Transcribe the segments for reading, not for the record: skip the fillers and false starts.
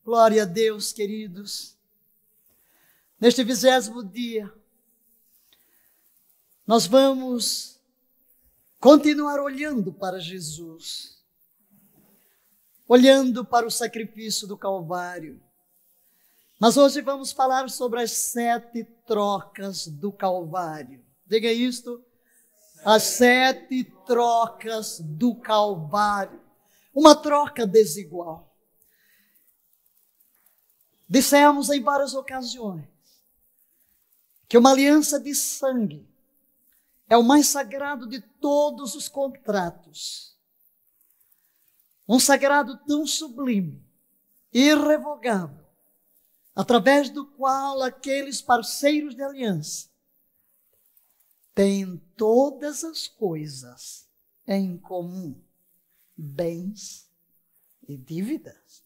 Glória a Deus, queridos. Neste 20º dia, nós vamos continuar olhando para Jesus, olhando para o sacrifício do Calvário. Mas hoje vamos falar sobre as 7 trocas do Calvário. Diga isto, as 7 trocas do Calvário. Uma troca desigual. Dissemos em várias ocasiões que uma aliança de sangue é o mais sagrado de todos os contratos. Um sagrado tão sublime, irrevogável, através do qual aqueles parceiros de aliança têm todas as coisas em comum, bens e dívidas.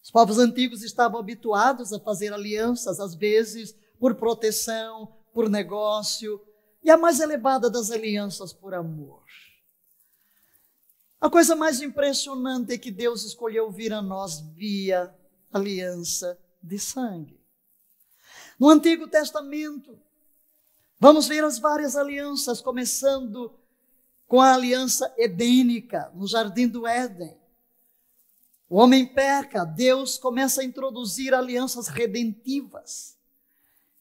Os povos antigos estavam habituados a fazer alianças, às vezes por proteção, por negócio, e a mais elevada das alianças por amor. A coisa mais impressionante é que Deus escolheu vir a nós via aliança de sangue. No Antigo Testamento, vamos ver as várias alianças, começando com a aliança edênica, no Jardim do Éden. O homem peca, Deus começa a introduzir alianças redentivas.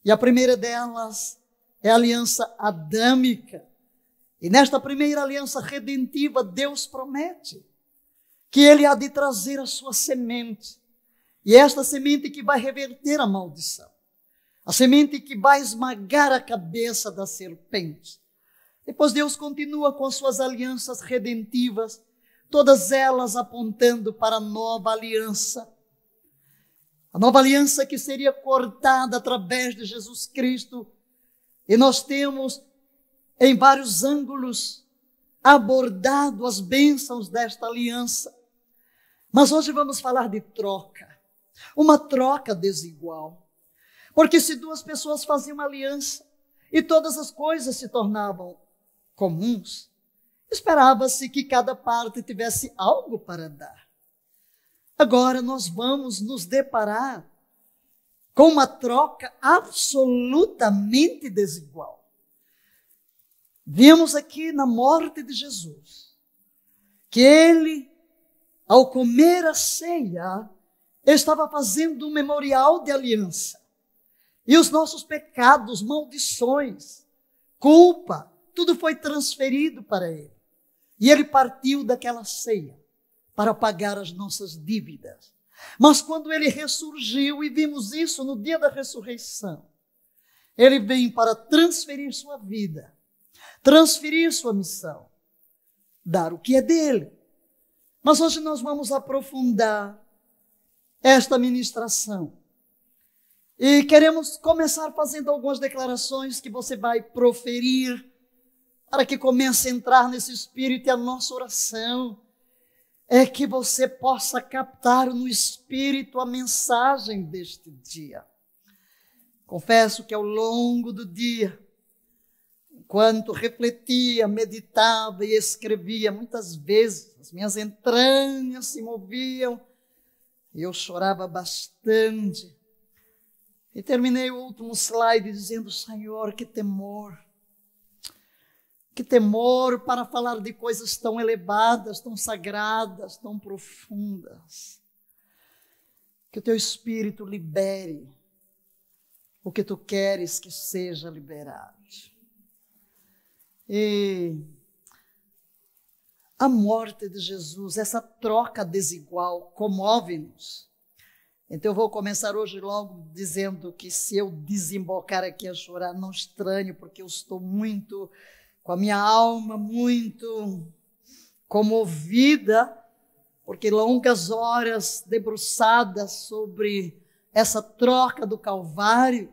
E a primeira delas é a aliança adâmica. E nesta primeira aliança redentiva, Deus promete que Ele há de trazer a sua semente. E é esta semente que vai reverter a maldição. A semente que vai esmagar a cabeça da serpente. Depois Deus continua com suas alianças redentivas, todas elas apontando para a nova aliança. A nova aliança que seria cortada através de Jesus Cristo. E nós temos, em vários ângulos, abordado as bênçãos desta aliança. Mas hoje vamos falar de troca. Uma troca desigual. Porque se 2 pessoas faziam uma aliança e todas as coisas se tornavam comuns, esperava-se que cada parte tivesse algo para dar. Agora nós vamos nos deparar com uma troca absolutamente desigual. Vimos aqui na morte de Jesus que Ele, ao comer a ceia, estava fazendo um memorial de aliança. E os nossos pecados, maldições, culpa, tudo foi transferido para Ele. E Ele partiu daquela ceia para pagar as nossas dívidas. Mas quando Ele ressurgiu, e vimos isso no dia da ressurreição, Ele vem para transferir sua vida, transferir sua missão, dar o que é dele. Mas hoje nós vamos aprofundar esta ministração. E queremos começar fazendo algumas declarações que você vai proferir para que comece a entrar nesse espírito. E a nossa oração é que você possa captar no espírito a mensagem deste dia. Confesso que ao longo do dia, enquanto refletia, meditava e escrevia, muitas vezes as minhas entranhas se moviam e eu chorava bastante. E terminei o último slide dizendo: Senhor, que temor para falar de coisas tão elevadas, tão sagradas, tão profundas. Que o teu Espírito libere o que tu queres que seja liberado. E a morte de Jesus, essa troca desigual, comove-nos. Então eu vou começar hoje logo dizendo que se eu desembocar aqui a chorar, não estranho, porque eu estou muito, com a minha alma muito comovida, porque longas horas debruçadas sobre essa troca do Calvário,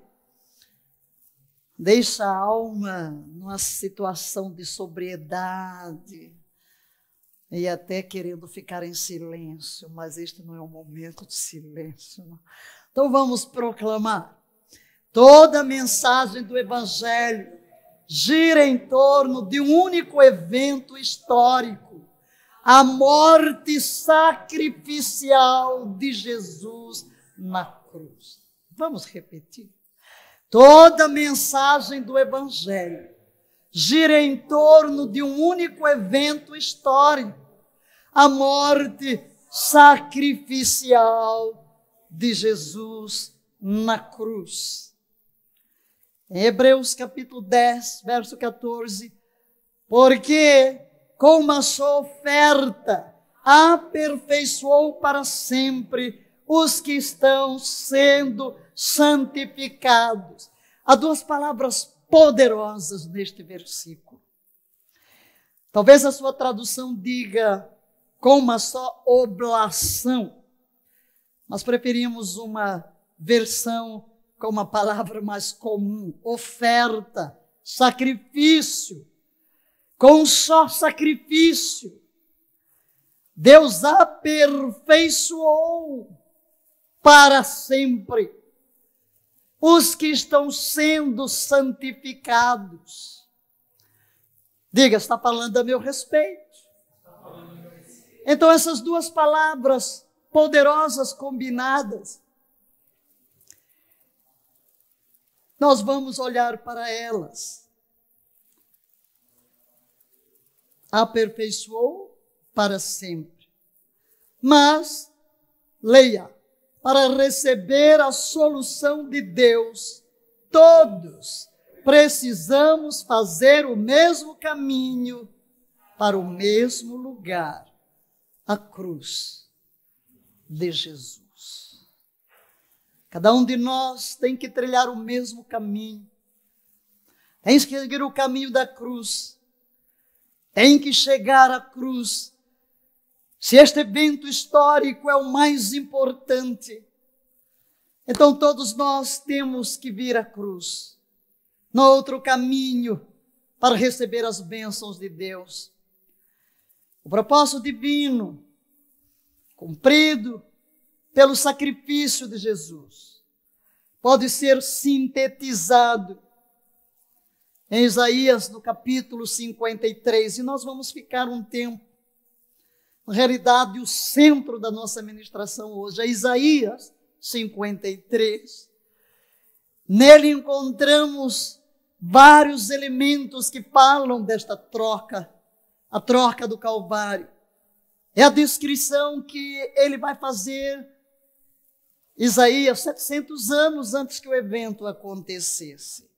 deixa a alma numa situação de sobriedade, e até querendo ficar em silêncio, mas este não é um momento de silêncio. Não. Então vamos proclamar. Toda a mensagem do Evangelho gira em torno de um único evento histórico, a morte sacrificial de Jesus na cruz. Vamos repetir. Toda a mensagem do Evangelho gira em torno de um único evento histórico, a morte sacrificial de Jesus na cruz. Em Hebreus capítulo 10, verso 14, porque com uma só oferta aperfeiçoou para sempre os que estão sendo santificados. Há duas palavras poderosas neste versículo. Talvez a sua tradução diga com uma só oblação, mas preferimos uma versão com uma palavra mais comum: oferta, sacrifício. Com um só sacrifício, Deus aperfeiçoou para sempre os que estão sendo santificados. Diga, está falando a meu respeito. Então essas duas palavras poderosas combinadas, nós vamos olhar para elas. Aperfeiçoou para sempre. Mas, leia, para receber a solução de Deus, todos precisamos fazer o mesmo caminho para o mesmo lugar, a cruz de Jesus. Cada um de nós tem que trilhar o mesmo caminho, tem que seguir o caminho da cruz, tem que chegar à cruz. Se este evento histórico é o mais importante, então todos nós temos que vir à cruz. Não há outro caminho para receber as bênçãos de Deus. O propósito divino, cumprido pelo sacrifício de Jesus, pode ser sintetizado em Isaías, no capítulo 53, e nós vamos ficar um tempo. Na realidade, o centro da nossa ministração hoje é Isaías 53. Nele encontramos vários elementos que falam desta troca, a troca do Calvário. É a descrição que ele vai fazer, Isaías, 700 anos antes que o evento acontecesse.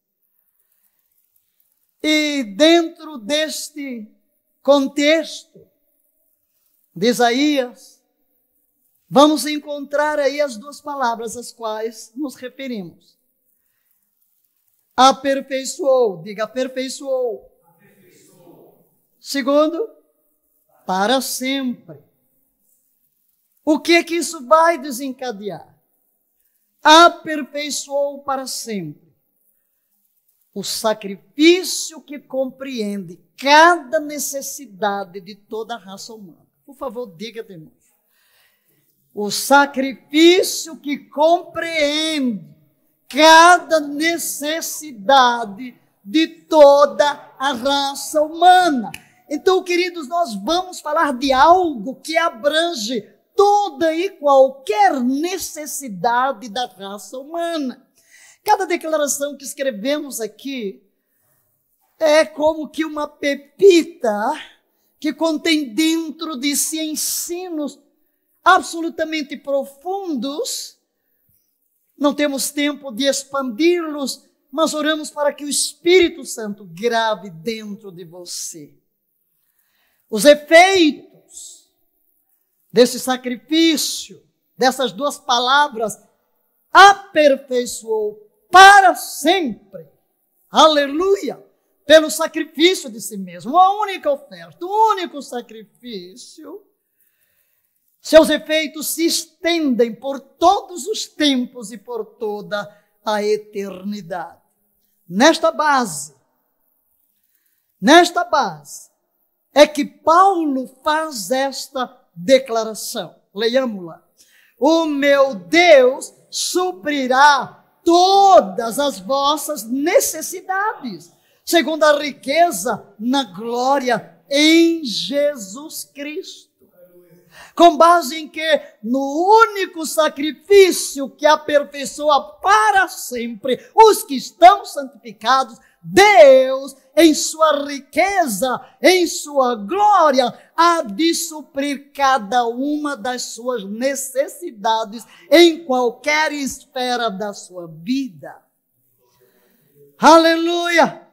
E dentro deste contexto de Isaías, vamos encontrar aí as duas palavras às quais nos referimos. Aperfeiçoou, diga aperfeiçoou. Aperfeiçoou. Segundo, para sempre. O que isso vai desencadear? Aperfeiçoou para sempre. O sacrifício que compreende cada necessidade de toda a raça humana. Por favor, diga de novo. O sacrifício que compreende cada necessidade de toda a raça humana. Então, queridos, nós vamos falar de algo que abrange toda e qualquer necessidade da raça humana. Cada declaração que escrevemos aqui é como que uma pepita que contém dentro de si ensinos absolutamente profundos. Não temos tempo de expandi-los, mas oramos para que o Espírito Santo grave dentro de você os efeitos desse sacrifício, dessas duas palavras, aperfeiçoou para sempre, aleluia, pelo sacrifício de si mesmo, uma única oferta, um único sacrifício. Seus efeitos se estendem por todos os tempos e por toda a eternidade. Nesta base é que Paulo faz esta declaração. Leiamos-la. O meu Deus suprirá todas as vossas necessidades, segundo a riqueza na glória em Jesus Cristo. Com base em que? No único sacrifício que aperfeiçoa para sempre os que estão santificados, Deus, em sua riqueza, em sua glória, há de suprir cada uma das suas necessidades em qualquer esfera da sua vida. Aleluia!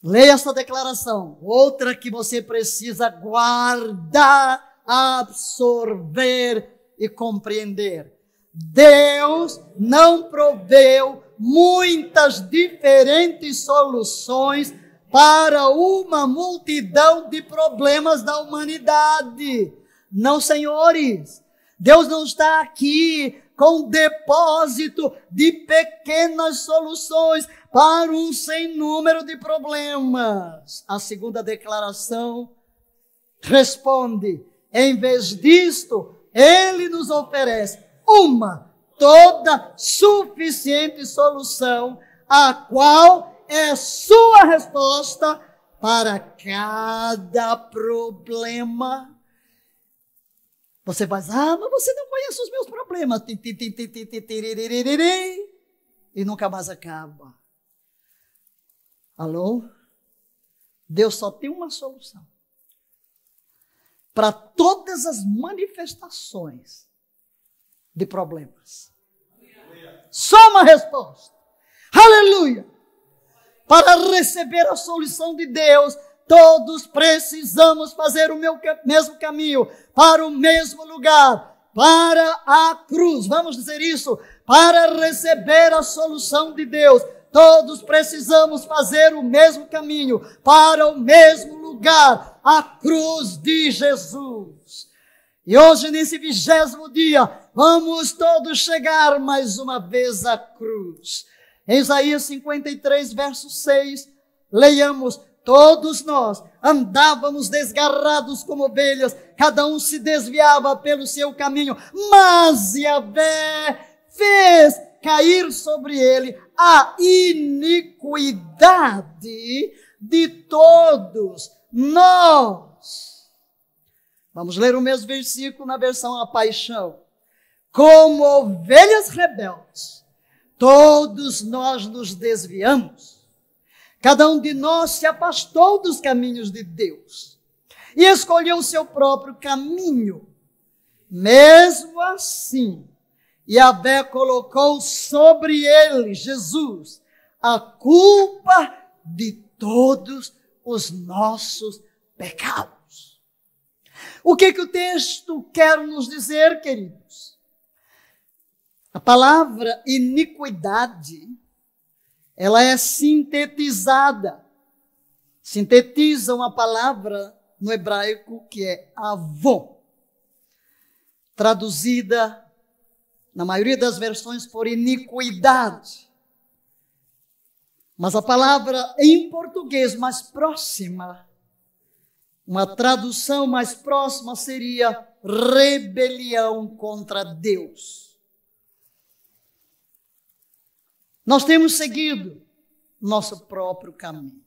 Leia essa declaração. Outra que você precisa guardar, absorver e compreender. Deus não proveu muitas diferentes soluções para uma multidão de problemas da humanidade. Não, senhores. Deus não está aqui com um depósito de pequenas soluções para um sem número de problemas. A segunda declaração responde: em vez disto, Ele nos oferece uma toda suficiente solução, a qual é sua resposta para cada problema. Você vai dizer, mas você não conhece os meus problemas. E nunca mais acaba. Alô? Deus só tem uma solução para todas as manifestações de problemas. Só uma resposta. Aleluia! Para receber a solução de Deus, todos precisamos fazer o mesmo caminho, para o mesmo lugar, para a cruz. Vamos dizer isso? Para receber a solução de Deus, todos precisamos fazer o mesmo caminho, para o mesmo lugar, a cruz de Jesus. E hoje, nesse 20º dia, vamos todos chegar mais uma vez à cruz. Em Isaías 53, verso 6, leiamos: todos nós andávamos desgarrados como ovelhas, cada um se desviava pelo seu caminho, mas Yahvé fez cair sobre ele a iniquidade de todos nós. Vamos ler o mesmo versículo na versão A Paixão. Como ovelhas rebeldes, todos nós nos desviamos. Cada um de nós se afastou dos caminhos de Deus e escolheu o seu próprio caminho. Mesmo assim, Yahvé colocou sobre ele, Jesus, a culpa de todos os nossos pecados. O que o texto quer nos dizer, queridos? A palavra iniquidade, ela é sintetizada. Sintetiza uma palavra no hebraico que é avon, traduzida na maioria das versões por iniquidade. Mas a palavra em português mais próxima, uma tradução mais próxima seria rebelião contra Deus. Nós temos seguido nosso próprio caminho.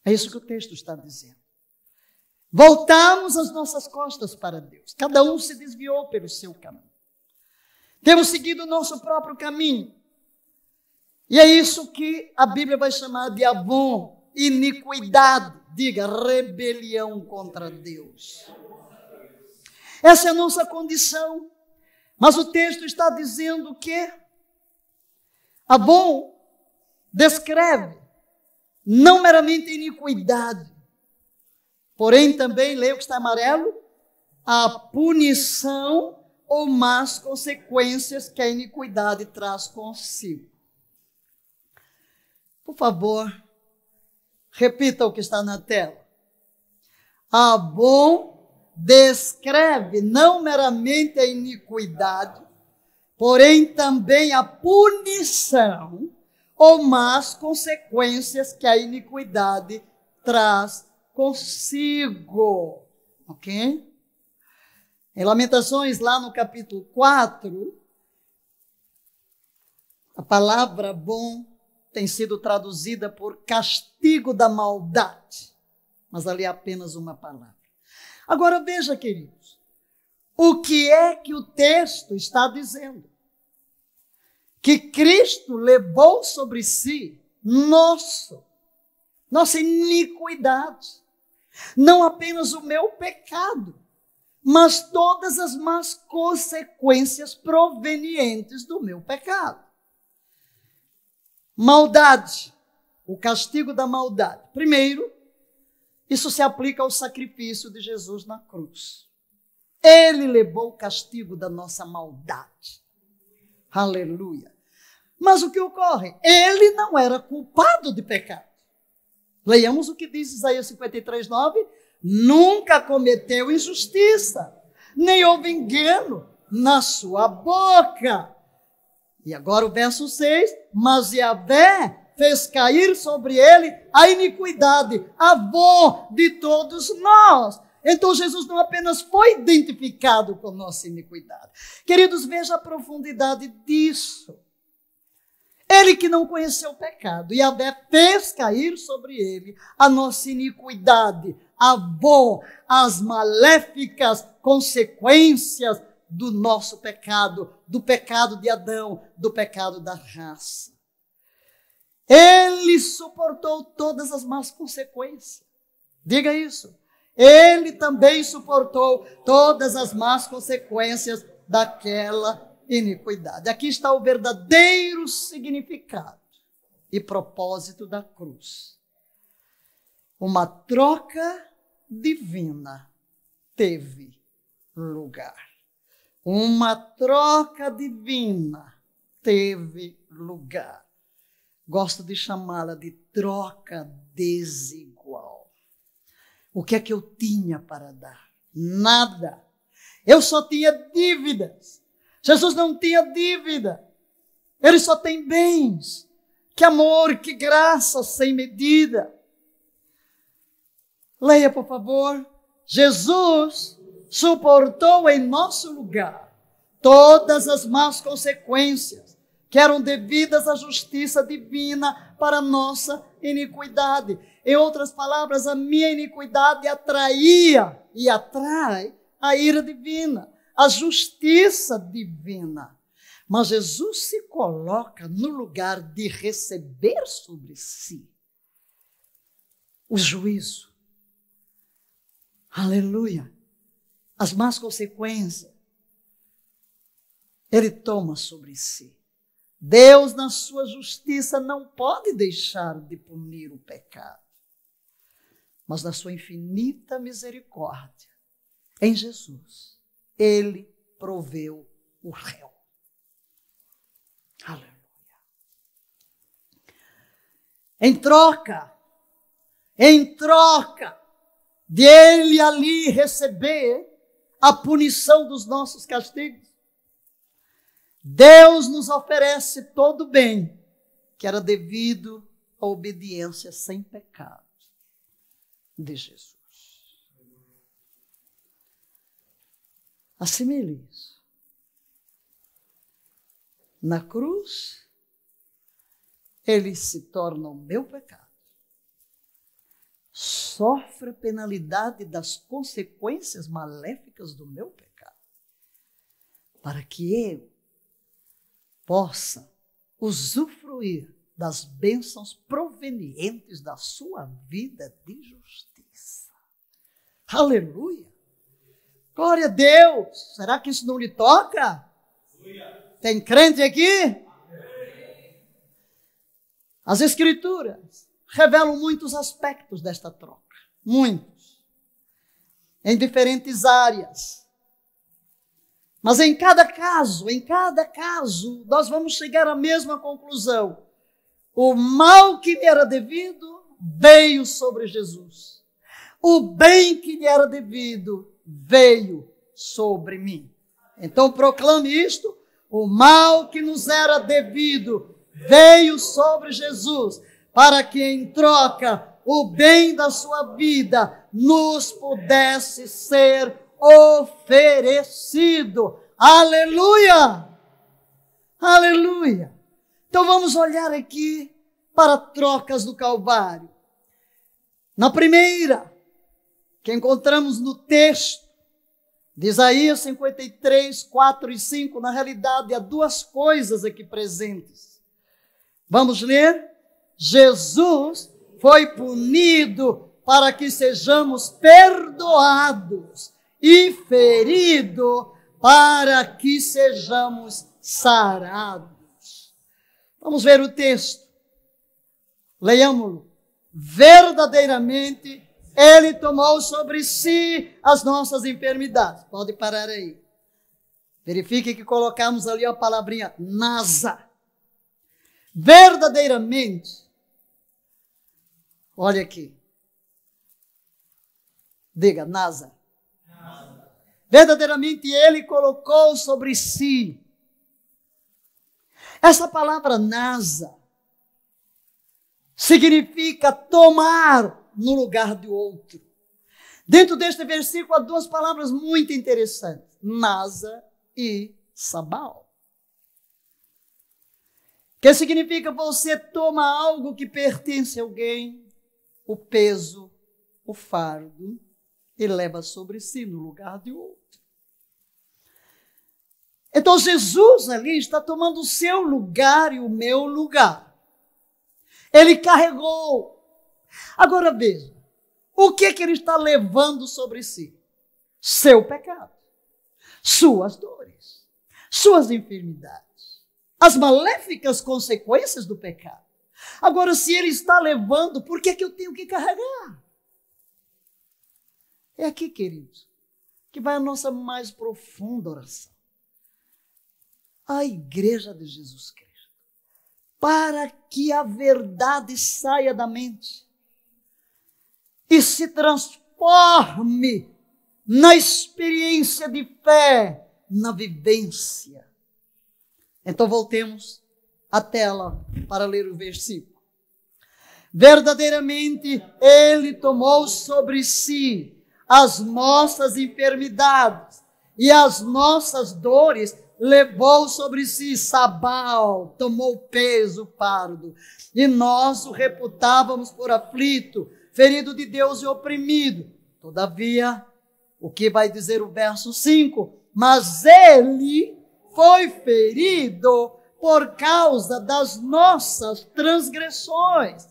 É isso que o texto está dizendo. Voltamos as nossas costas para Deus. Cada um se desviou pelo seu caminho. Temos seguido o nosso próprio caminho. E é isso que a Bíblia vai chamar de avon, iniquidade. Diga, rebelião contra Deus. Essa é a nossa condição. Mas o texto está dizendo que avon descreve não meramente iniquidade, porém também, leia o que está amarelo, a punição ou más consequências que a iniquidade traz consigo. Por favor, repita o que está na tela. Avon descreve não meramente a iniquidade, porém também a punição ou más consequências que a iniquidade traz consigo. Ok? Em Lamentações, lá no capítulo 4, a palavra bom tem sido traduzida por castigo da maldade. mas ali é apenas uma palavra. Agora veja, queridos, o que é que o texto está dizendo? Que Cristo levou sobre si nossa iniquidade. Não apenas o meu pecado, mas todas as más consequências provenientes do meu pecado. Maldade, o castigo da maldade. Primeiro, isso se aplica ao sacrifício de Jesus na cruz. Ele levou o castigo da nossa maldade. Aleluia. Mas o que ocorre? Ele não era culpado de pecado. Leiamos o que diz Isaías 53:9. Nunca cometeu injustiça, nem houve engano na sua boca. E agora o verso 6. Mas Yahvé fez cair sobre ele a iniquidade, avô de todos nós. Então Jesus não apenas foi identificado com nossa iniquidade. Queridos, veja a profundidade disso. Ele que não conheceu o pecado, Yahvé fez cair sobre ele a nossa iniquidade, avô, as maléficas consequências do nosso pecado, do pecado de Adão, do pecado da raça. Ele suportou todas as más consequências. Diga isso. Ele também suportou todas as más consequências daquela iniquidade. Aqui está o verdadeiro significado e propósito da cruz. Uma troca divina teve lugar. Uma troca divina teve lugar. Gosto de chamá-la de troca desigual. O que é que eu tinha para dar? Nada. Eu só tinha dívidas. Jesus não tinha dívida. Ele só tem bens. Que amor, que graça sem medida. Leia, por favor. Jesus suportou em nosso lugar todas as más consequências que eram devidas à justiça divina para a nossa iniquidade. Em outras palavras, a minha iniquidade atraía e atrai a ira divina, a justiça divina. Mas Jesus se coloca no lugar de receber sobre si o juízo. Aleluia! As más consequências, Ele toma sobre si. Deus, na sua justiça, não pode deixar de punir o pecado. Mas na sua infinita misericórdia, em Jesus, Ele proveu o réu. Aleluia. Em troca de Ele ali receber a punição dos nossos castigos, Deus nos oferece todo o bem que era devido à obediência sem pecado de Jesus. Assimile isso. Na cruz, Ele se torna o meu pecado. Sofre a penalidade das consequências maléficas do meu pecado, para que eu possa usufruir das bênçãos provenientes da sua vida de justiça. Aleluia! Glória a Deus! Será que isso não lhe toca? Tem crente aqui? As Escrituras revelam muitos aspectos desta troca. Muitos. Em diferentes áreas. Mas em cada caso, nós vamos chegar à mesma conclusão. O mal que lhe era devido veio sobre Jesus. O bem que lhe era devido veio sobre mim. Então proclame isto: o mal que nos era devido veio sobre Jesus, para que em troca o bem da sua vida nos pudesse ser oferecido. Aleluia! Aleluia! Então vamos olhar aqui para trocas do Calvário. Na primeira, que encontramos no texto de Isaías 53, 4 e 5, na realidade há duas coisas aqui presentes. Vamos ler? Jesus foi punido para que sejamos perdoados e ferido para que sejamos sarados. Vamos ver o texto. Leiamo-lo. Verdadeiramente, Ele tomou sobre si as nossas enfermidades. Pode parar aí. Verifique que colocamos ali a palavrinha nasa. Verdadeiramente. Olha aqui. Diga, nasa. Verdadeiramente Ele colocou sobre si. Essa palavra nasa significa tomar no lugar do outro. Dentro deste versículo há duas palavras muito interessantes. Nasa e sabal. Que significa você toma algo que pertence a alguém, o peso, o fardo, e leva sobre si no lugar de outro. Então Jesus ali está tomando o seu lugar e o meu lugar. Ele carregou. Agora veja, o que ele está levando sobre si? Seu pecado, suas dores, suas enfermidades, as maléficas consequências do pecado. Agora, se ele está levando, por que eu tenho que carregar? É aqui, queridos, que vai a nossa mais profunda oração. A Igreja de Jesus Cristo, para que a verdade saia da mente e se transforme na experiência de fé, na vivência. Então voltemos à tela para ler o versículo. Verdadeiramente Ele tomou sobre si as nossas enfermidades e as nossas dores, levou sobre si sabal, tomou peso, fardo, e nós o reputávamos por aflito, ferido de Deus e oprimido. Todavia, o que vai dizer o verso 5? Mas Ele foi ferido por causa das nossas transgressões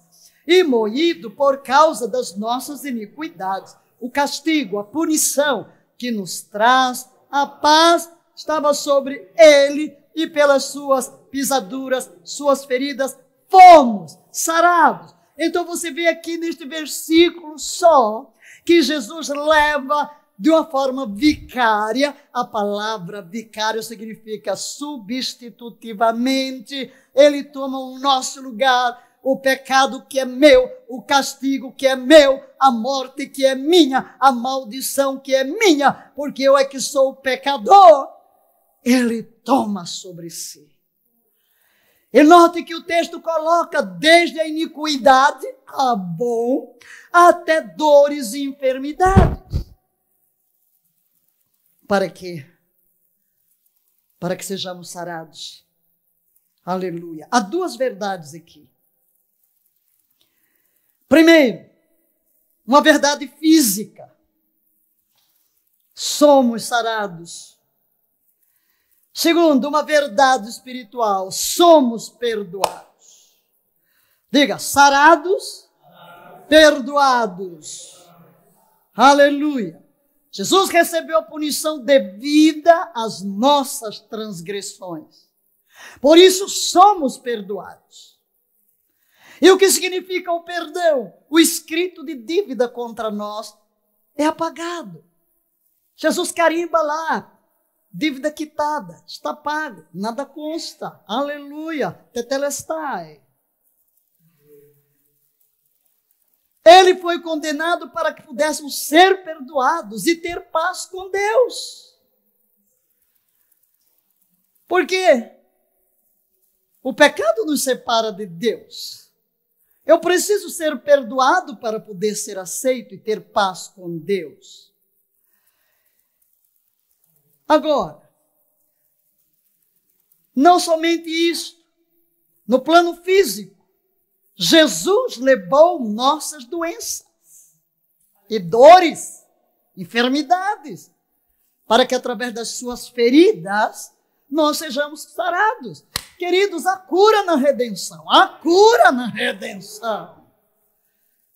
e moído por causa das nossas iniquidades. O castigo, a punição que nos traz a paz estava sobre Ele, e pelas suas pisaduras, suas feridas, fomos sarados. Então você vê aqui neste versículo só que Jesus leva de uma forma vicária. A palavra vicário significa substitutivamente. Ele toma o nosso lugar, o pecado que é meu, o castigo que é meu, a morte que é minha, a maldição que é minha, porque eu é que sou o pecador. Ele toma sobre si. E note que o texto coloca desde a iniquidade, até dores e enfermidades. Para quê? Para que sejamos sarados. Aleluia. Há duas verdades aqui. Primeiro, uma verdade física. Somos sarados. Segundo, uma verdade espiritual. Somos perdoados. Diga, sarados, perdoados. Aleluia. Jesus recebeu a punição devida às nossas transgressões. Por isso somos perdoados. E o que significa o perdão? O escrito de dívida contra nós é apagado. Jesus carimba lá, dívida quitada, está pago, nada consta. Aleluia, tetelestai. Ele foi condenado para que pudéssemos ser perdoados e ter paz com Deus. Por quê? O pecado nos separa de Deus. Eu preciso ser perdoado para poder ser aceito e ter paz com Deus. Agora, não somente isso, no plano físico, Jesus levou nossas doenças e dores. enfermidades, para que através das suas feridas nós sejamos sarados. Queridos, a cura na redenção, a cura na redenção,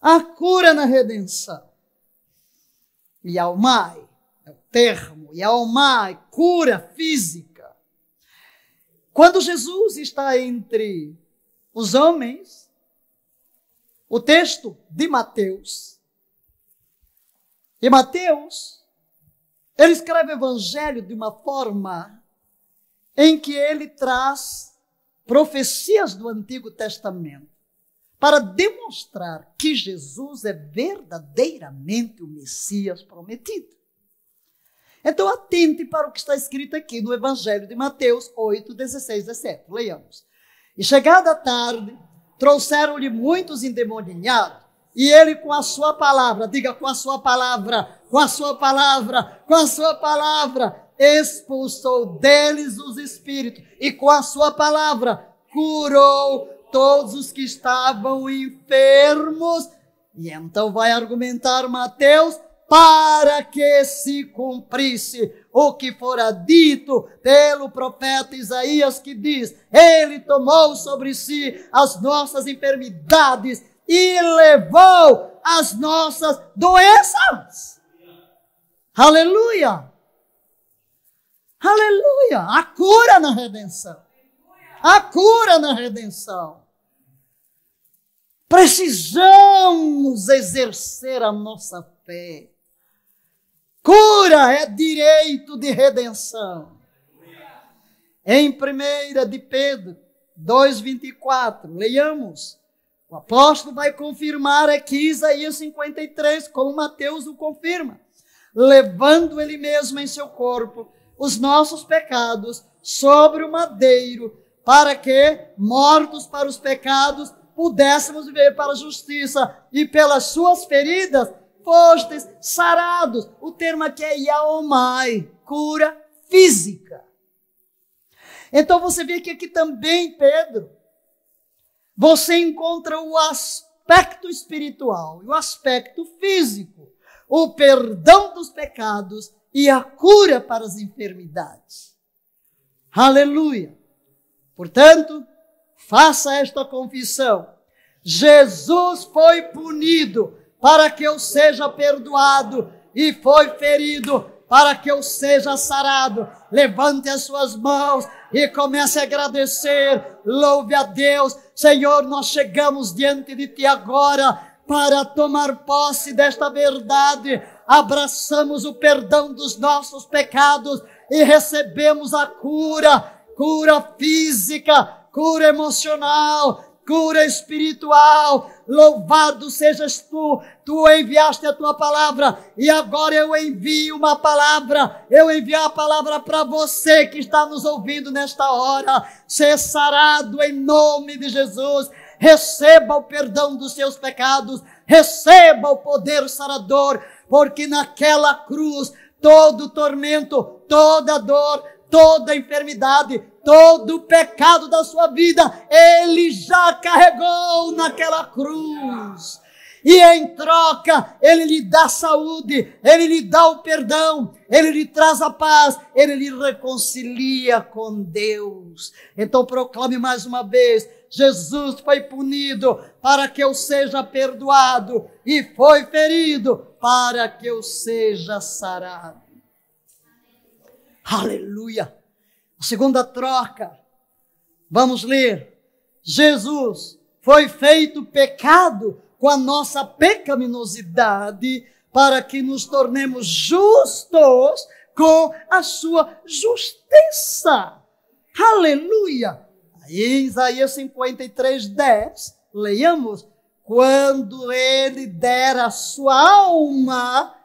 a cura na redenção. Yaomai é o termo, Yaomai, cura física. Quando Jesus está entre os homens, o texto de Mateus, e Mateus, ele escreve o evangelho de uma forma em que ele traz profecias do Antigo Testamento para demonstrar que Jesus é verdadeiramente o Messias prometido. Então atente para o que está escrito aqui no evangelho de Mateus 8, 16, 17. Leiamos. E chegada a tarde, trouxeram-lhe muitos endemoniados, e ele com a sua palavra, diga com a sua palavra, com a sua palavra, com a sua palavra, expulsou deles os espíritos, e com a sua palavra curou todos os que estavam enfermos. E então vai argumentar Mateus, para que se cumprisse o que fora dito pelo profeta Isaías, que diz: ele tomou sobre si as nossas enfermidades e levou as nossas doenças. Aleluia! Aleluia! A cura na redenção. A cura na redenção. Precisamos exercer a nossa fé. Cura é direito de redenção. Em 1 de Pedro 2,24, leiamos. O apóstolo vai confirmar aqui Isaías 53, como Mateus o confirma. Levando ele mesmo em seu corpo os nossos pecados sobre o madeiro, para que, mortos para os pecados, pudéssemos viver para a justiça, e pelas suas feridas fostes sarados. O termo aqui é Yaomai, cura física. Então você vê que aqui também, Pedro, você encontra o aspecto espiritual e o aspecto físico, o perdão dos pecados e a cura para as enfermidades. Aleluia! Portanto, faça esta confissão: Jesus foi punido para que eu seja perdoado, e foi ferido para que eu seja sarado. Levante as suas mãos e comece a agradecer. Louve a Deus. Senhor, nós chegamos diante de Ti agora para tomar posse desta verdade. Abraçamos o perdão dos nossos pecados e recebemos a cura física, cura emocional, cura espiritual. Louvado sejas tu, tu enviaste a tua palavra, e agora eu envio uma palavra, eu envio a palavra para você que está nos ouvindo nesta hora. Ser sarado em nome de Jesus. Receba o perdão dos seus pecados, receba o poder sarador, porque naquela cruz todo tormento, toda dor, toda enfermidade, todo o pecado da sua vida, Ele já carregou naquela cruz. E em troca, Ele lhe dá saúde, Ele lhe dá o perdão, Ele lhe traz a paz, Ele lhe reconcilia com Deus. Então proclame mais uma vez: Jesus foi punido para que eu seja perdoado, e foi ferido para que eu seja sarado. Aleluia! A segunda troca, vamos ler: Jesus foi feito pecado com a nossa pecaminosidade, para que nos tornemos justos com a sua justiça. Aleluia! Aí em Isaías 53, 10, leiamos: quando Ele dera a sua alma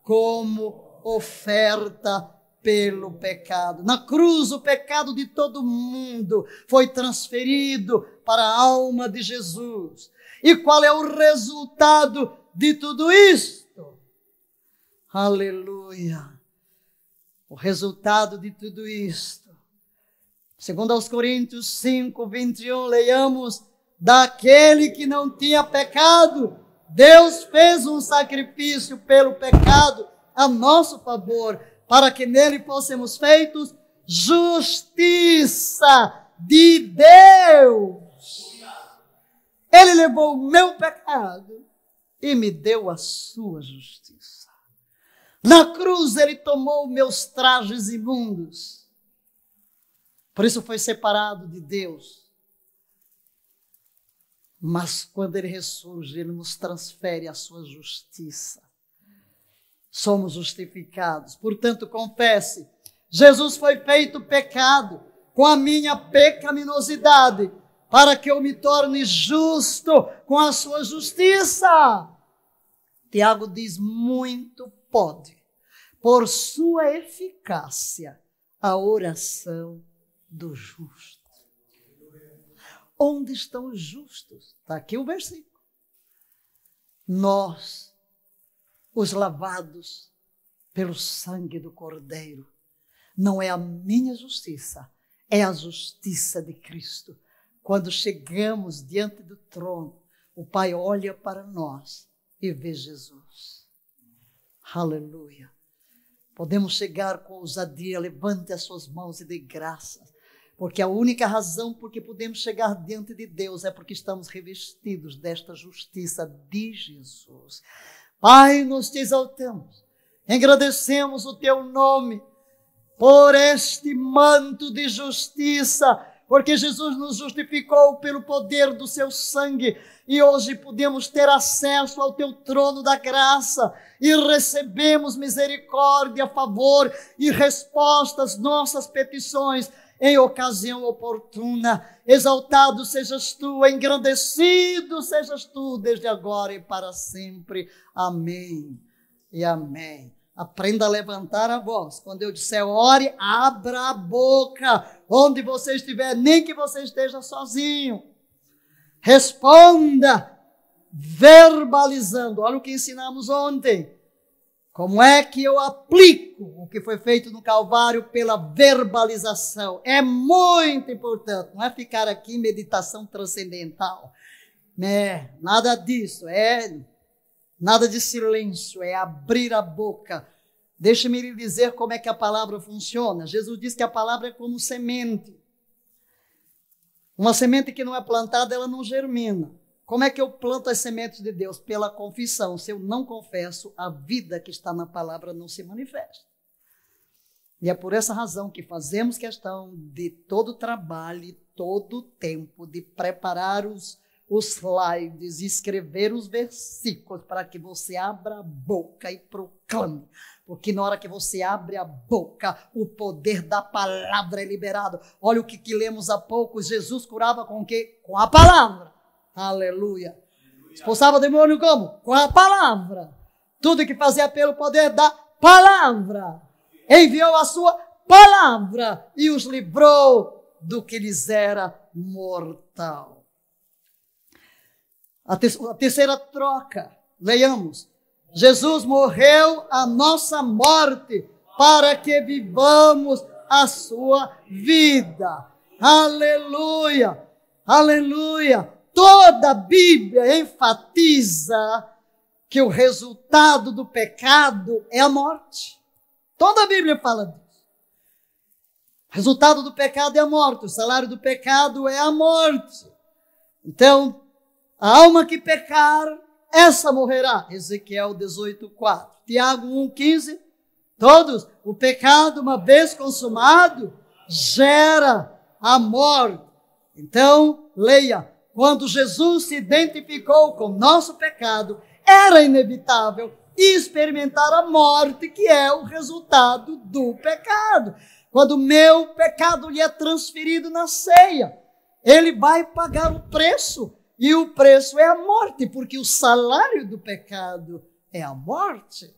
como oferta pelo pecado. Na cruz, o pecado de todo mundo foi transferido para a alma de Jesus. E qual é o resultado de tudo isto? Aleluia! O resultado de tudo isto, segundo aos Coríntios 5, 21, leiamos: daquele que não tinha pecado, Deus fez um sacrifício pelo pecado, a nosso favor, para que nele fossemos feitos justiça de Deus. Ele levou o meu pecado e me deu a sua justiça. Na cruz ele tomou meus trajes imundos. Por isso foi separado de Deus. Mas quando ele ressurge, ele nos transfere a sua justiça. Somos justificados. Portanto, confesse, Jesus foi feito pecado com a minha pecaminosidade, para que eu me torne justo com a sua justiça. Tiago diz, muito pode, por sua eficácia, a oração do justo. Onde estão os justos? Está aqui o versículo. Nós, os lavados pelo sangue do Cordeiro, não é a minha justiça, é a justiça de Cristo. Quando chegamos diante do trono, o Pai olha para nós e vê Jesus. Aleluia. Podemos chegar com ousadia, levante as suas mãos e dê graças, porque a única razão por que podemos chegar diante de Deus é porque estamos revestidos desta justiça de Jesus. Pai, nós te exaltamos, agradecemos o teu nome por este manto de justiça, porque Jesus nos justificou pelo poder do seu sangue e hoje podemos ter acesso ao teu trono da graça e recebemos misericórdia, favor e resposta às nossas petições em ocasião oportuna. Exaltado sejas tu, engrandecido sejas tu, desde agora e para sempre. Amém e amém. Aprenda a levantar a voz. Quando eu disser ore, abra a boca. Onde você estiver, nem que você esteja sozinho. Responda, verbalizando. Olha o que ensinamos ontem. Como é que eu aplico o que foi feito no Calvário pela verbalização? É muito importante. Não é ficar aqui em meditação transcendental. Nada disso. Nada de silêncio, é abrir a boca. Deixe-me lhe dizer como é que a palavra funciona. Jesus diz que a palavra é como semente. Uma semente que não é plantada, ela não germina. Como é que eu planto as sementes de Deus? Pela confissão. Se eu não confesso, a vida que está na palavra não se manifesta. E é por essa razão que fazemos questão de todo o trabalho e todo o tempo de preparar os slides, escrever os versículos para que você abra a boca e proclame. Porque na hora que você abre a boca, o poder da palavra é liberado. Olha o que lemos há pouco. Jesus curava com o quê? Com a palavra. Aleluia. Expulsava o demônio como? Com a palavra. Tudo que fazia pelo poder da palavra. Enviou a sua palavra e os livrou do que lhes era mortal. A terceira troca, leiamos. Jesus morreu a nossa morte para que vivamos a sua vida. Aleluia, aleluia. Toda a Bíblia enfatiza que o resultado do pecado é a morte. Toda a Bíblia fala disso. O resultado do pecado é a morte. O salário do pecado é a morte. Então, a alma que pecar, essa morrerá. Ezequiel 18:4. Tiago 1:15. Todos, o pecado, uma vez consumado, gera a morte. Então, leia. Quando Jesus se identificou com o nosso pecado, era inevitável experimentar a morte, que é o resultado do pecado. Quando o meu pecado lhe é transferido na ceia, ele vai pagar o preço. E o preço é a morte, porque o salário do pecado é a morte.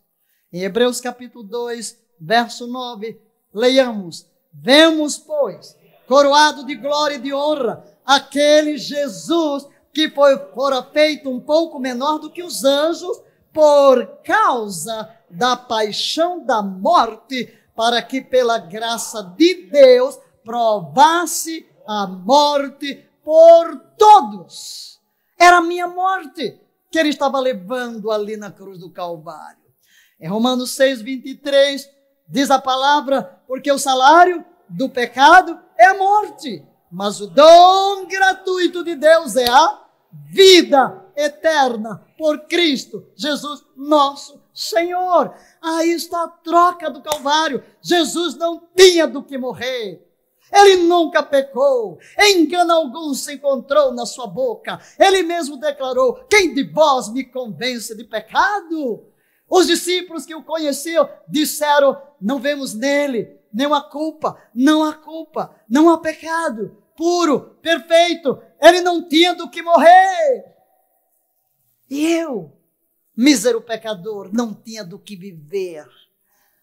Em Hebreus capítulo 2, verso 9, leiamos. Vemos, pois, coroado de glória e de honra, aquele Jesus que fora feito um pouco menor do que os anjos, por causa da paixão da morte, para que pela graça de Deus provasse a morte por todos. Era a minha morte que ele estava levando ali na cruz do Calvário. Em Romanos 6, 23, diz a palavra, porque o salário do pecado é a morte, mas o dom gratuito de Deus é a vida eterna por Cristo Jesus, nosso Senhor. Aí está a troca do Calvário. Jesus não tinha do que morrer. Ele nunca pecou, engano algum se encontrou na sua boca. Ele mesmo declarou: quem de vós me convence de pecado? Os discípulos que o conheciam disseram: não vemos nele nenhuma culpa, não há culpa, não há pecado, puro, perfeito, ele não tinha do que morrer. E eu, mísero pecador, não tinha do que viver.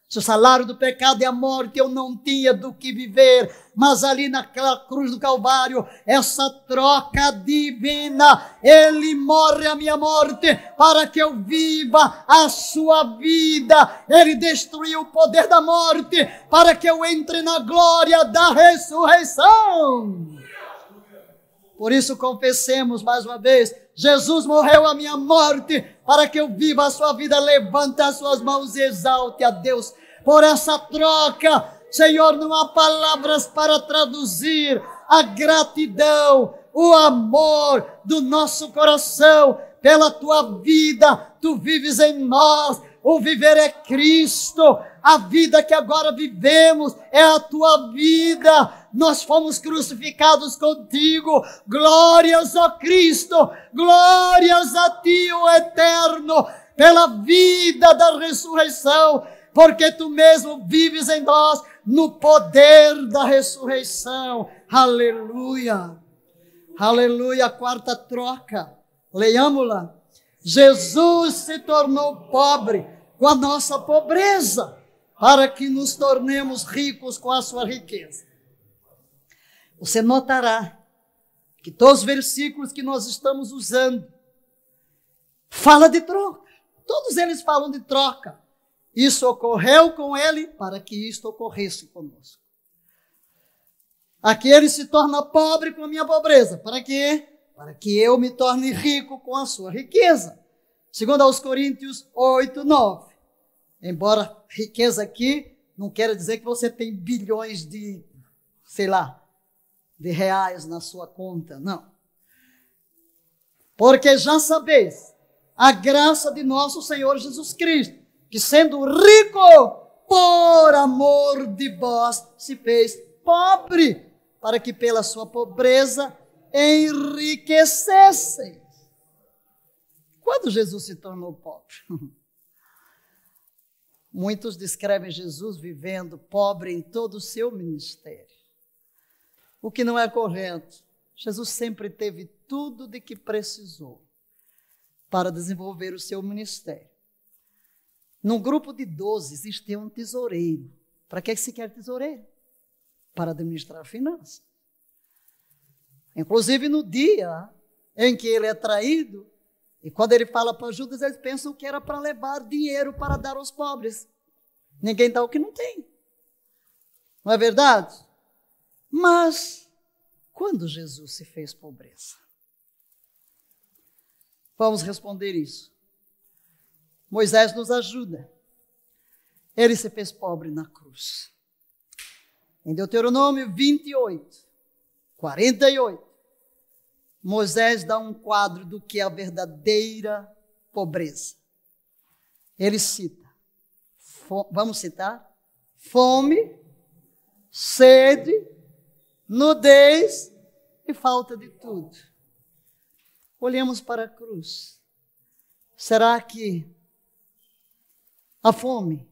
Se o salário do pecado é a morte, eu não tinha do que viver. Mas ali naquela cruz do Calvário, essa troca divina, ele morre a minha morte para que eu viva a sua vida. Ele destruiu o poder da morte para que eu entre na glória da ressurreição. Por isso confessemos mais uma vez: Jesus morreu a minha morte para que eu viva a sua vida. Levante as suas mãos e exalte a Deus por essa troca. Senhor, não há palavras para traduzir a gratidão, o amor do nosso coração pela tua vida. Tu vives em nós, o viver é Cristo. A vida que agora vivemos é a tua vida. Nós fomos crucificados contigo. Glórias a Cristo, glórias a ti, o Eterno, pela vida da ressurreição, porque tu mesmo vives em nós no poder da ressurreição. Aleluia, aleluia. A quarta troca, leiamo-la. Jesus se tornou pobre com a nossa pobreza, para que nos tornemos ricos com a sua riqueza. Você notará que todos os versículos que nós estamos usando fala de troca. Todos eles falam de troca. Isso ocorreu com ele para que isto ocorresse conosco. Aqui ele se torna pobre com a minha pobreza. Para quê? Para que eu me torne rico com a sua riqueza. Segundo aos Coríntios 8, 9. Embora riqueza aqui não quer dizer que você tem bilhões de, sei lá, de reais na sua conta, não. Porque já sabeis a graça de nosso Senhor Jesus Cristo, que sendo rico, por amor de vós, se fez pobre, para que pela sua pobreza enriquecessem. Quando Jesus se tornou pobre? Muitos descrevem Jesus vivendo pobre em todo o seu ministério, o que não é correto. Jesus sempre teve tudo de que precisou para desenvolver o seu ministério. Num grupo de 12 existe um tesoureiro. Para que se quer tesoureiro? Para administrar finanças. Inclusive no dia em que ele é traído, e quando ele fala para Judas, eles pensam que era para levar dinheiro para dar aos pobres. Ninguém dá o que não tem. Não é verdade? Mas, quando Jesus se fez pobreza? Vamos responder isso. Moisés nos ajuda. Ele se fez pobre na cruz. Em Deuteronômio 28, 48, Moisés dá um quadro do que é a verdadeira pobreza. Ele cita, vamos citar? Fome, sede, nudez e falta de tudo. Olhemos para a cruz. Será que a fome?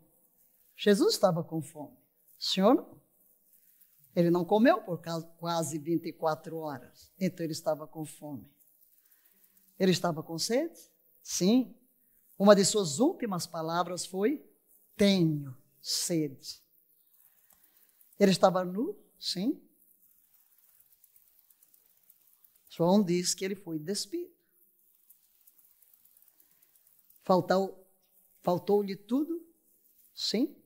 Jesus estava com fome. O Senhor não. Ele não comeu por quase 24 horas. Então ele estava com fome. Ele estava com sede? Sim. Uma de suas últimas palavras foi: tenho sede. Ele estava nu? Sim. João diz que ele foi despido. Faltou-lhe tudo? Sim.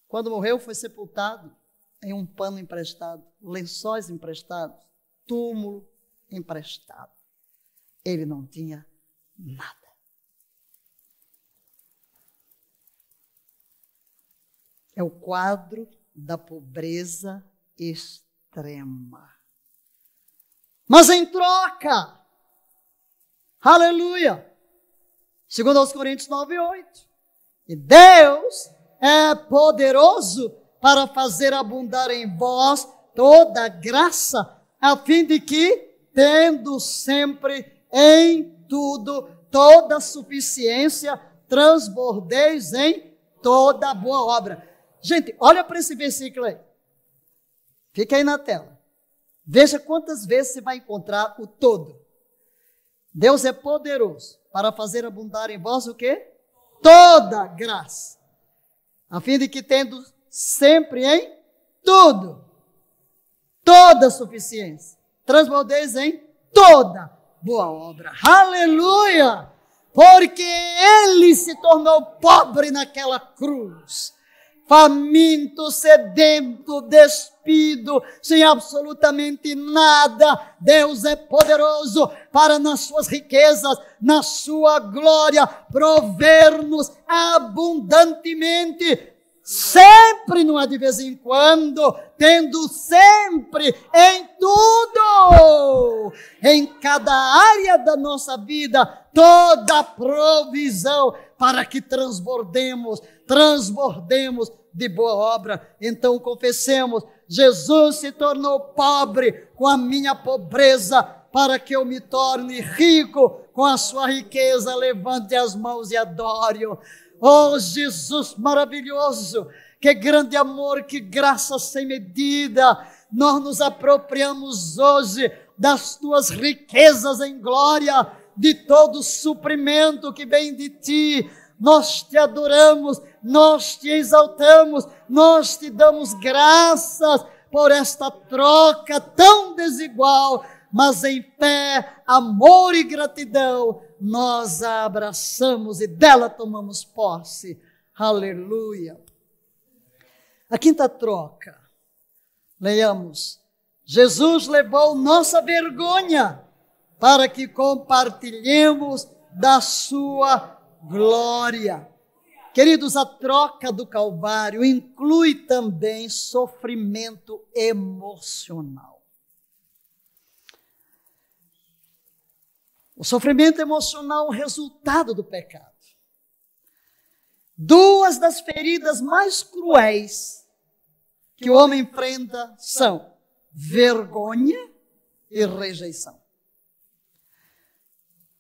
Quando morreu, foi sepultado em um pano emprestado, lençóis emprestados, túmulo emprestado. Ele não tinha nada. É o quadro da pobreza extrema. Mas em troca, aleluia, segundo aos Coríntios 9:8, e Deus é poderoso para fazer abundar em vós toda graça, a fim de que, tendo sempre em tudo toda suficiência, transbordeis em toda boa obra. Gente, olha para esse versículo aí. Fica aí na tela. Veja quantas vezes você vai encontrar o todo. Deus é poderoso para fazer abundar em vós o quê? Toda graça. A fim de que, tendo sempre em tudo, toda suficiência, transbordeis em toda boa obra. Aleluia! Porque Ele se tornou pobre naquela cruz. Faminto, sedento, despido, sem absolutamente nada. Deus é poderoso para, nas suas riquezas, na sua glória, prover-nos abundantemente, sempre, não é de vez em quando, tendo sempre em tudo, em cada área da nossa vida, toda provisão para que transbordemos de boa obra. Então confessemos: Jesus se tornou pobre com a minha pobreza, para que eu me torne rico com a sua riqueza. Levante as mãos e adore-o. Oh, Jesus maravilhoso, que grande amor, que graça sem medida. Nós nos apropriamos hoje das tuas riquezas em glória, de todo o suprimento que vem de ti. Nós te adoramos, nós te exaltamos, nós te damos graças por esta troca tão desigual, mas em fé, amor e gratidão, nós a abraçamos e dela tomamos posse. Aleluia. A quinta troca, leiamos: Jesus levou nossa vergonha para que compartilhemos da sua glória. Queridos, a troca do Calvário inclui também sofrimento emocional. O sofrimento emocional é o resultado do pecado. Duas das feridas mais cruéis que o homem enfrenta são vergonha e rejeição.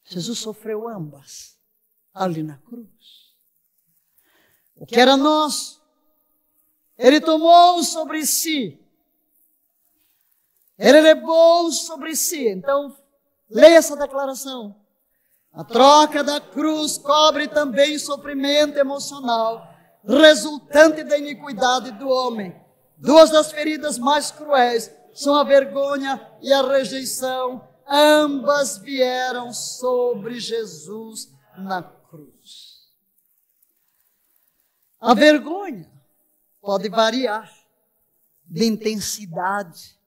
Jesus sofreu ambas ali na cruz. O que era nosso, Ele tomou sobre si. Ele levou sobre si. Então, leia essa declaração. A troca da cruz cobre também sofrimento emocional, resultante da iniquidade do homem. Duas das feridas mais cruéis são a vergonha e a rejeição. Ambas vieram sobre Jesus na cruz. A vergonha pode variar de intensidade,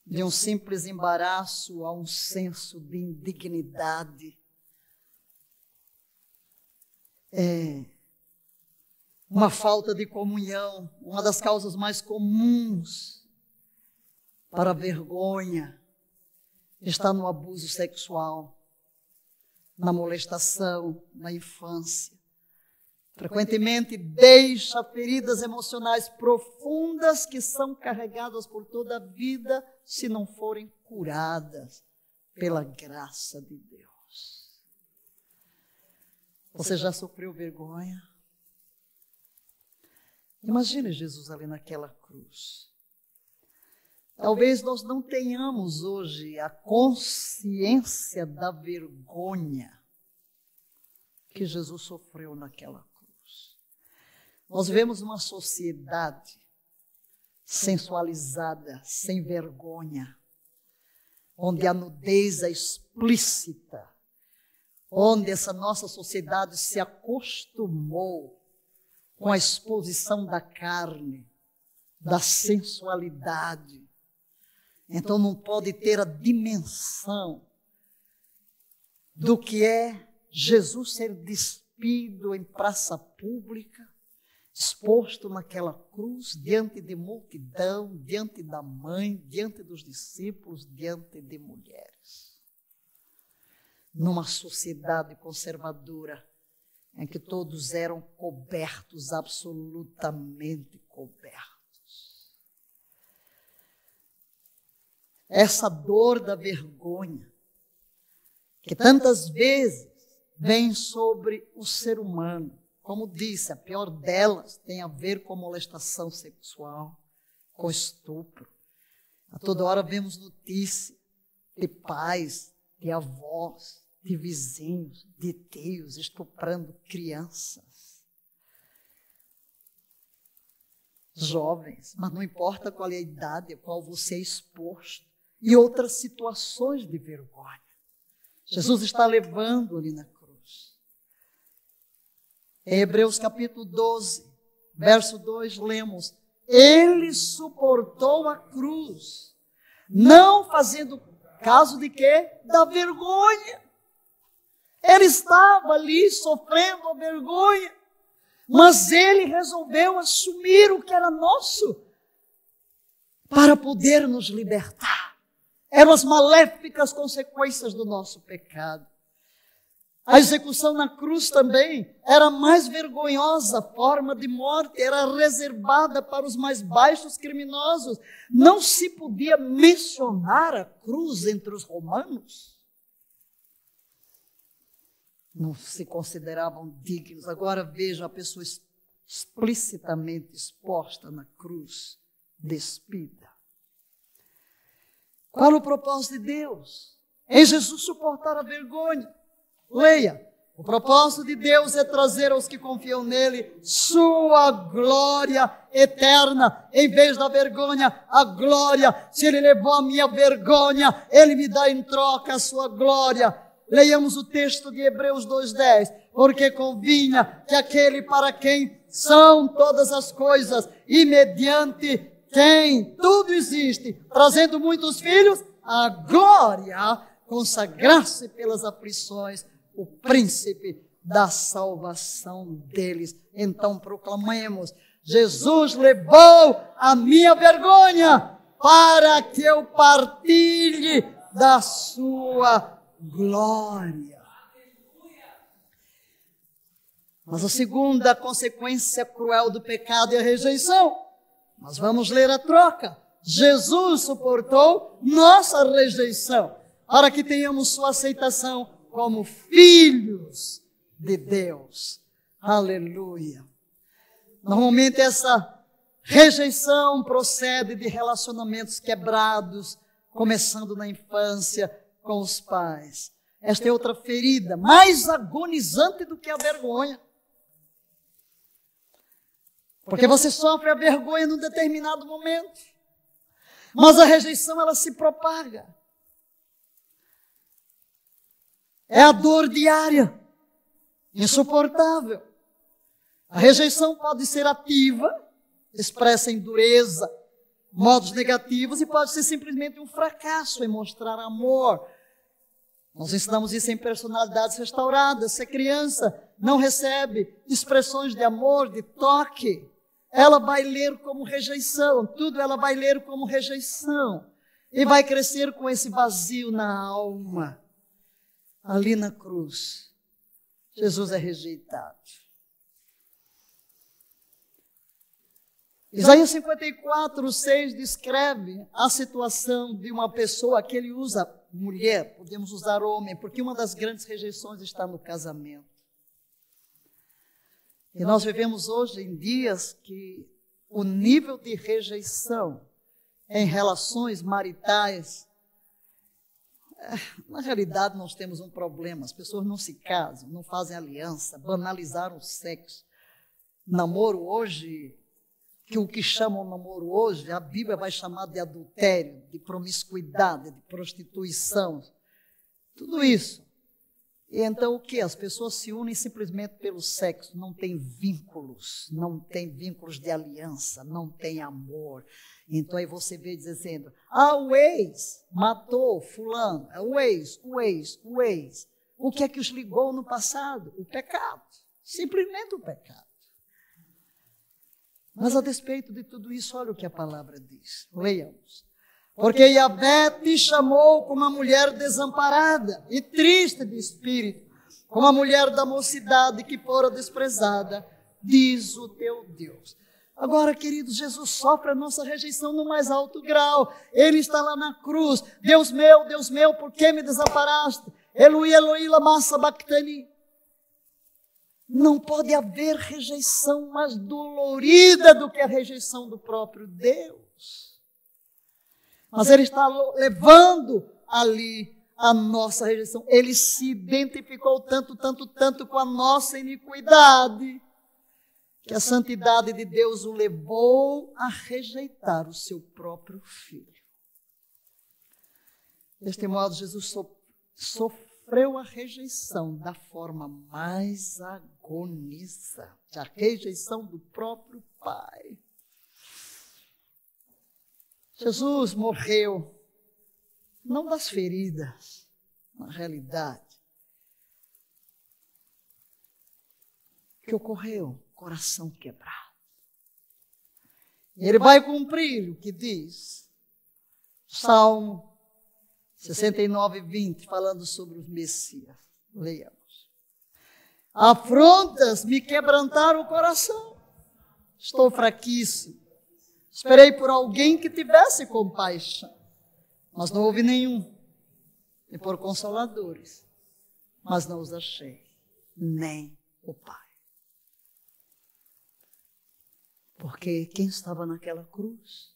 de um simples embaraço a um senso de indignidade. Uma falta de comunhão, uma das causas mais comuns para a vergonha está no abuso sexual, na molestação, na infância. Frequentemente deixa feridas emocionais profundas que são carregadas por toda a vida se não forem curadas pela graça de Deus. Você já sofreu vergonha? Imagine Jesus ali naquela cruz. Talvez nós não tenhamos hoje a consciência da vergonha que Jesus sofreu naquela cruz. Nós vivemos uma sociedade sensualizada, sem vergonha, onde a nudez é explícita, onde essa nossa sociedade se acostumou com a exposição da carne, da sensualidade. Então não pode ter a dimensão do que é Jesus ser despido em praça pública, exposto naquela cruz, diante de multidão, diante da mãe, diante dos discípulos, diante de mulheres. Numa sociedade conservadora, em que todos eram cobertos, absolutamente cobertos. Essa dor da vergonha, que tantas vezes vem sobre o ser humano, como disse, a pior delas tem a ver com molestação sexual, com estupro. A toda hora vemos notícias de pais, de avós, de vizinhos, de tios estuprando crianças. Jovens, mas não importa qual é a idade a qual você é exposto. E outras situações de vergonha. Jesus está levando ali na cruz. Em Hebreus capítulo 12, verso 2, lemos: Ele suportou a cruz, não fazendo caso de quê? Da vergonha. Ele estava ali sofrendo a vergonha, mas ele resolveu assumir o que era nosso para poder nos libertar. Eram as maléficas consequências do nosso pecado. A execução na cruz também era a mais vergonhosa forma de morte, era reservada para os mais baixos criminosos. Não se podia mencionar a cruz entre os romanos. Não se consideravam dignos. Agora veja a pessoa explicitamente exposta na cruz, despida. Qual o propósito de Deus? Em Jesus suportar a vergonha. Leia. O propósito de Deus é trazer aos que confiam nele sua glória eterna. Em vez da vergonha, a glória. Se ele levou a minha vergonha, ele me dá em troca a sua glória. Leiamos o texto de Hebreus 2:10. Porque convinha que aquele para quem são todas as coisas e mediante quem tudo existe, trazendo muitos filhos, a glória, consagrasse pelas aflições o príncipe da salvação deles. Então proclamemos: Jesus levou a minha vergonha para que eu partilhe da sua glória. Mas a segunda consequência cruel do pecado é a rejeição. Mas vamos ler a troca. Jesus suportou nossa rejeição para que tenhamos sua aceitação como filhos de Deus. Aleluia. Normalmente essa rejeição procede de relacionamentos quebrados, começando na infância com os pais. Esta é outra ferida, mais agonizante do que a vergonha. Porque você sofre a vergonha num determinado momento. Mas a rejeição, ela se propaga. É a dor diária, insuportável. A rejeição pode ser ativa, expressa em dureza, modos negativos, e pode ser simplesmente um fracasso em mostrar amor. Nós ensinamos isso em personalidades restauradas. Se a criança não recebe expressões de amor, de toque, ela vai ler como rejeição, tudo ela vai ler como rejeição. E vai crescer com esse vazio na alma. Ali na cruz, Jesus é rejeitado. Isaías 54:6 descreve a situação de uma pessoa que ele usa mulher, podemos usar homem, porque uma das grandes rejeições está no casamento. E nós vivemos hoje em dias que o nível de rejeição em relações maritais, na realidade nós temos um problema, as pessoas não se casam, não fazem aliança, banalizaram o sexo. Namoro hoje, que o que chamam namoro hoje, a Bíblia vai chamar de adultério, de promiscuidade, de prostituição, tudo isso. E então o que? As pessoas se unem simplesmente pelo sexo, não tem vínculos de aliança, não tem amor. Então aí você vê dizendo, o ex matou fulano, o ex. O que é que os ligou no passado? O pecado, simplesmente o pecado. Mas a despeito de tudo isso, olha o que a palavra diz. Leiamos. Porque Yahvé te chamou como uma mulher desamparada e triste de espírito, como a mulher da mocidade que fora desprezada, diz o teu Deus. Agora, queridos, Jesus sofre a nossa rejeição no mais alto grau. Ele está lá na cruz. Deus meu, por que me desamparaste? Eloi, Eloi, lama sabachthani. Não pode haver rejeição mais dolorida do que a rejeição do próprio Deus. Mas Ele está levando ali a nossa rejeição. Ele se identificou tanto com a nossa iniquidade, que a santidade de Deus o levou a rejeitar o seu próprio Filho. Deste modo, Jesus sofreu a rejeição da forma mais agonizante, a rejeição do próprio Pai. Jesus morreu, não das feridas, na realidade, que ocorreu, coração quebrado. E Ele vai cumprir o que diz Salmo 69, 20, falando sobre o Messias. Leiamos. Afrontas me quebrantaram o coração. Estou fraquíssimo. Esperei por alguém que tivesse compaixão, mas não houve nenhum. E por consoladores, mas não os achei, nem o Pai. Porque quem estava naquela cruz?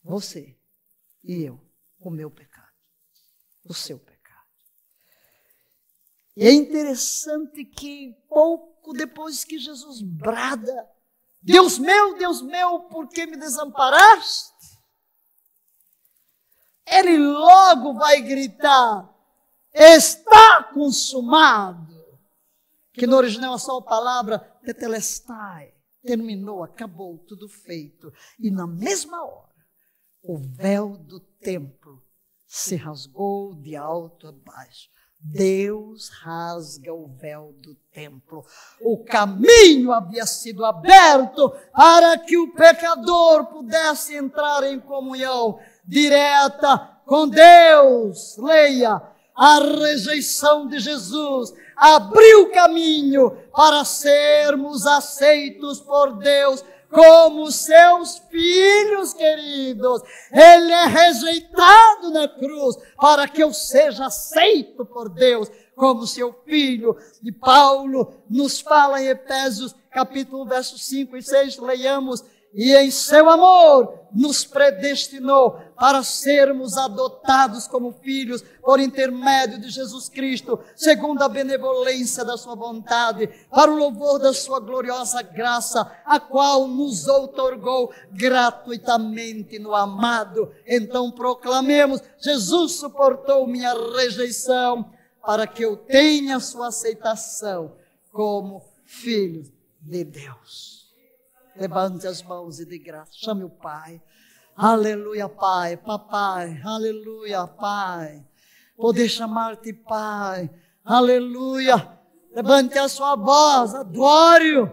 Você e eu, o meu pecado, o seu pecado. E é interessante que pouco depois que Jesus brada, Deus meu, por que me desamparaste? Ele logo vai gritar, está consumado. Que no original é só a palavra tetelestai. Terminou, acabou, tudo feito. E na mesma hora, o véu do templo se rasgou de alto a baixo. Deus rasga o véu do templo. O caminho havia sido aberto para que o pecador pudesse entrar em comunhão direta com Deus. Leia, a rejeição de Jesus abriu caminho para sermos aceitos por Deus como seus filhos queridos. Ele é rejeitado na cruz para que eu seja aceito por Deus como seu filho. E Paulo nos fala em Efésios capítulo 1, versos 5 e 6, leiamos, e em seu amor nos predestinou para sermos adotados como filhos por intermédio de Jesus Cristo, segundo a benevolência da sua vontade, para o louvor da sua gloriosa graça, a qual nos outorgou gratuitamente no amado. Então proclamemos, Jesus suportou minha rejeição para que eu tenha sua aceitação como filho de Deus. Levante as mãos e de graça, chame o Pai. Aleluia, Pai, Papai, aleluia, Pai. Poder chamar-te Pai, aleluia. Levante a sua voz, adore-o.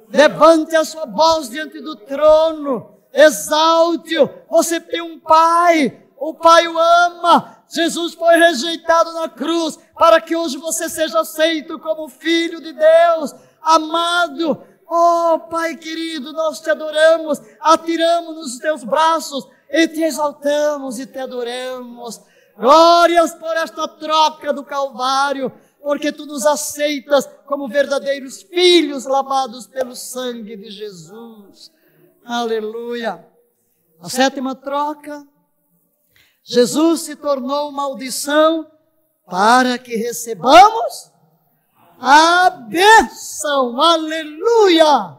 Levante a sua voz diante do trono, exalte-o. Você tem um Pai, o Pai o ama. Jesus foi rejeitado na cruz para que hoje você seja aceito como filho de Deus, amado. Oh, Pai querido, nós te adoramos, atiramos nos teus braços e te exaltamos e te adoramos. Glórias por esta troca do Calvário, porque tu nos aceitas como verdadeiros filhos lavados pelo sangue de Jesus. Aleluia. A sétima troca, Jesus se tornou maldição para que recebamos a bênção, aleluia,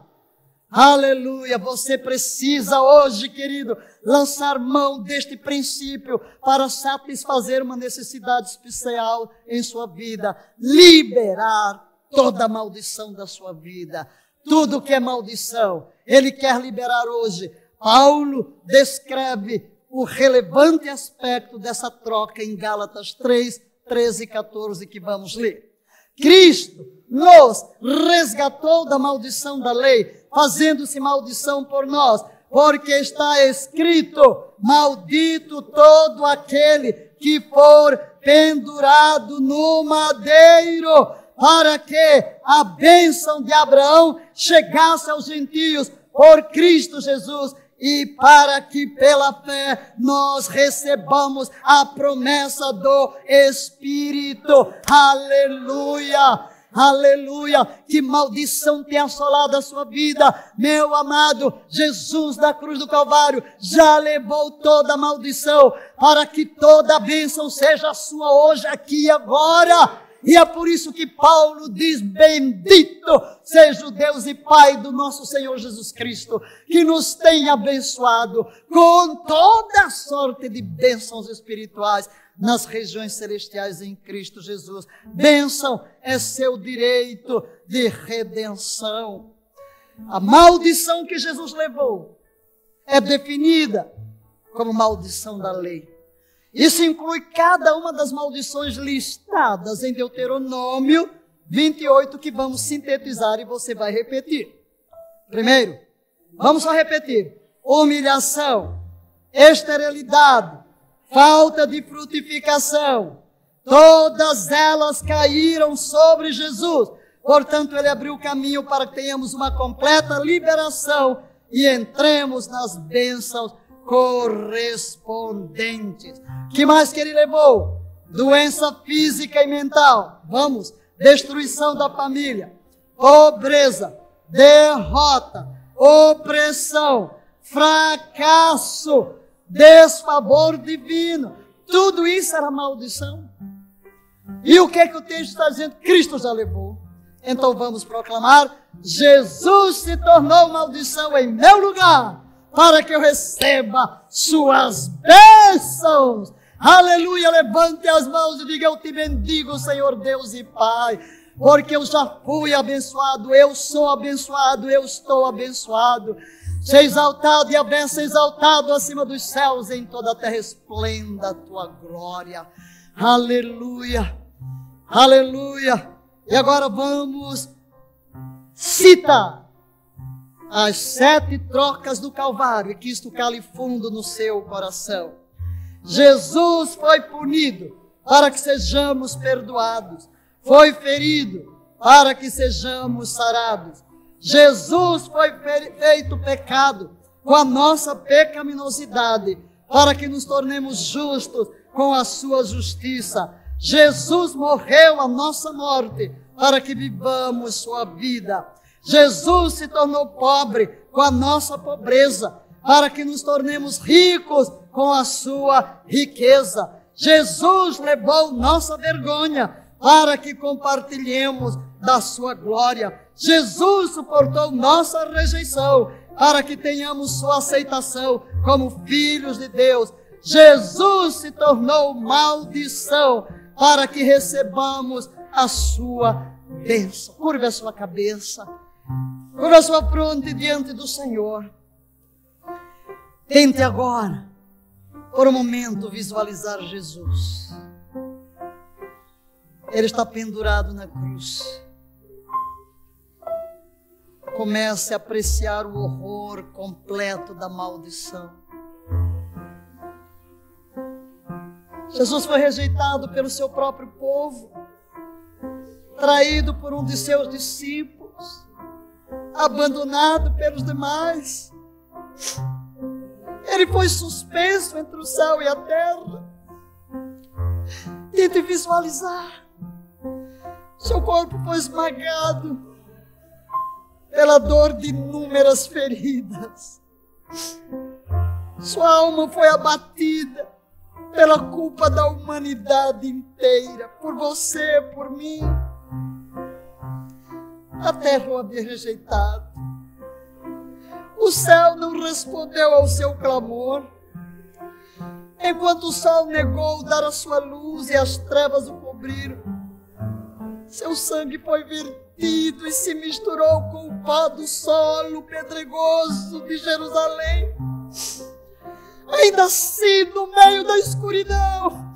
aleluia. Você precisa hoje, querido, lançar mão deste princípio para satisfazer uma necessidade especial em sua vida, liberar toda a maldição da sua vida, tudo que é maldição, Ele quer liberar hoje. Paulo descreve o relevante aspecto dessa troca em Gálatas 3, 13 e 14 que vamos ler. Cristo nos resgatou da maldição da lei, fazendo-se maldição por nós, porque está escrito: maldito todo aquele que for pendurado no madeiro, para que a bênção de Abraão chegasse aos gentios por Cristo Jesus, e para que pela fé nós recebamos a promessa do Espírito. Aleluia! Aleluia! Que maldição tem assolado a sua vida, meu amado. Jesus da cruz do Calvário já levou toda a maldição, para que toda a bênção seja sua hoje, aqui e agora. E é por isso que Paulo diz: bendito seja o Deus e Pai do nosso Senhor Jesus Cristo, que nos tem abençoado com toda sorte de bênçãos espirituais nas regiões celestiais em Cristo Jesus. Bênção é seu direito de redenção. A maldição que Jesus levou é definida como maldição da lei. Isso inclui cada uma das maldições listadas em Deuteronômio 28, que vamos sintetizar e você vai repetir. Primeiro, vamos só repetir: humilhação, esterilidade, falta de frutificação, todas elas caíram sobre Jesus. Portanto, ele abriu o caminho para que tenhamos uma completa liberação e entremos nas bênçãos correspondentes. Que mais que ele levou? Doença física e mental. Vamos. Destruição da família, pobreza, derrota, opressão, fracasso, desfavor divino. Tudo isso era maldição. E o que é que o texto está dizendo? Cristo já levou. Então vamos proclamar: Jesus se tornou maldição em meu lugar, para que eu receba suas bênçãos. Aleluia! Levante as mãos e diga: eu te bendigo, Senhor Deus e Pai, porque eu já fui abençoado, eu sou abençoado, eu estou abençoado. Seja exaltado, e a bênção exaltado acima dos céus, em toda a terra esplenda a tua glória. Aleluia! Aleluia! E agora vamos citar as 7 trocas do Calvário, e que isto cale fundo no seu coração. Jesus foi punido para que sejamos perdoados. Foi ferido para que sejamos sarados. Jesus foi feito pecado com a nossa pecaminosidade, para que nos tornemos justos com a sua justiça. Jesus morreu a nossa morte para que vivamos sua vida. Jesus se tornou pobre com a nossa pobreza, para que nos tornemos ricos com a sua riqueza. Jesus levou nossa vergonha para que compartilhemos da sua glória. Jesus suportou nossa rejeição para que tenhamos sua aceitação como filhos de Deus. Jesus se tornou maldição para que recebamos a sua bênção. Curva a sua cabeça, curva a sua fronte diante do Senhor. Tente agora, por um momento, visualizar Jesus. Ele está pendurado na cruz. Comece a apreciar o horror completo da maldição. Jesus foi rejeitado pelo seu próprio povo, traído por um de seus discípulos, abandonado pelos demais. Ele foi suspenso entre o céu e a terra. Tente visualizar. Seu corpo foi esmagado pela dor de inúmeras feridas. Sua alma foi abatida pela culpa da humanidade inteira, por você, por mim. A terra o havia rejeitado. O céu não respondeu ao seu clamor. Enquanto o sol negou dar a sua luz e as trevas o cobriram, seu sangue foi vertido e se misturou com o pó do solo pedregoso de Jerusalém. Ainda assim, no meio da escuridão,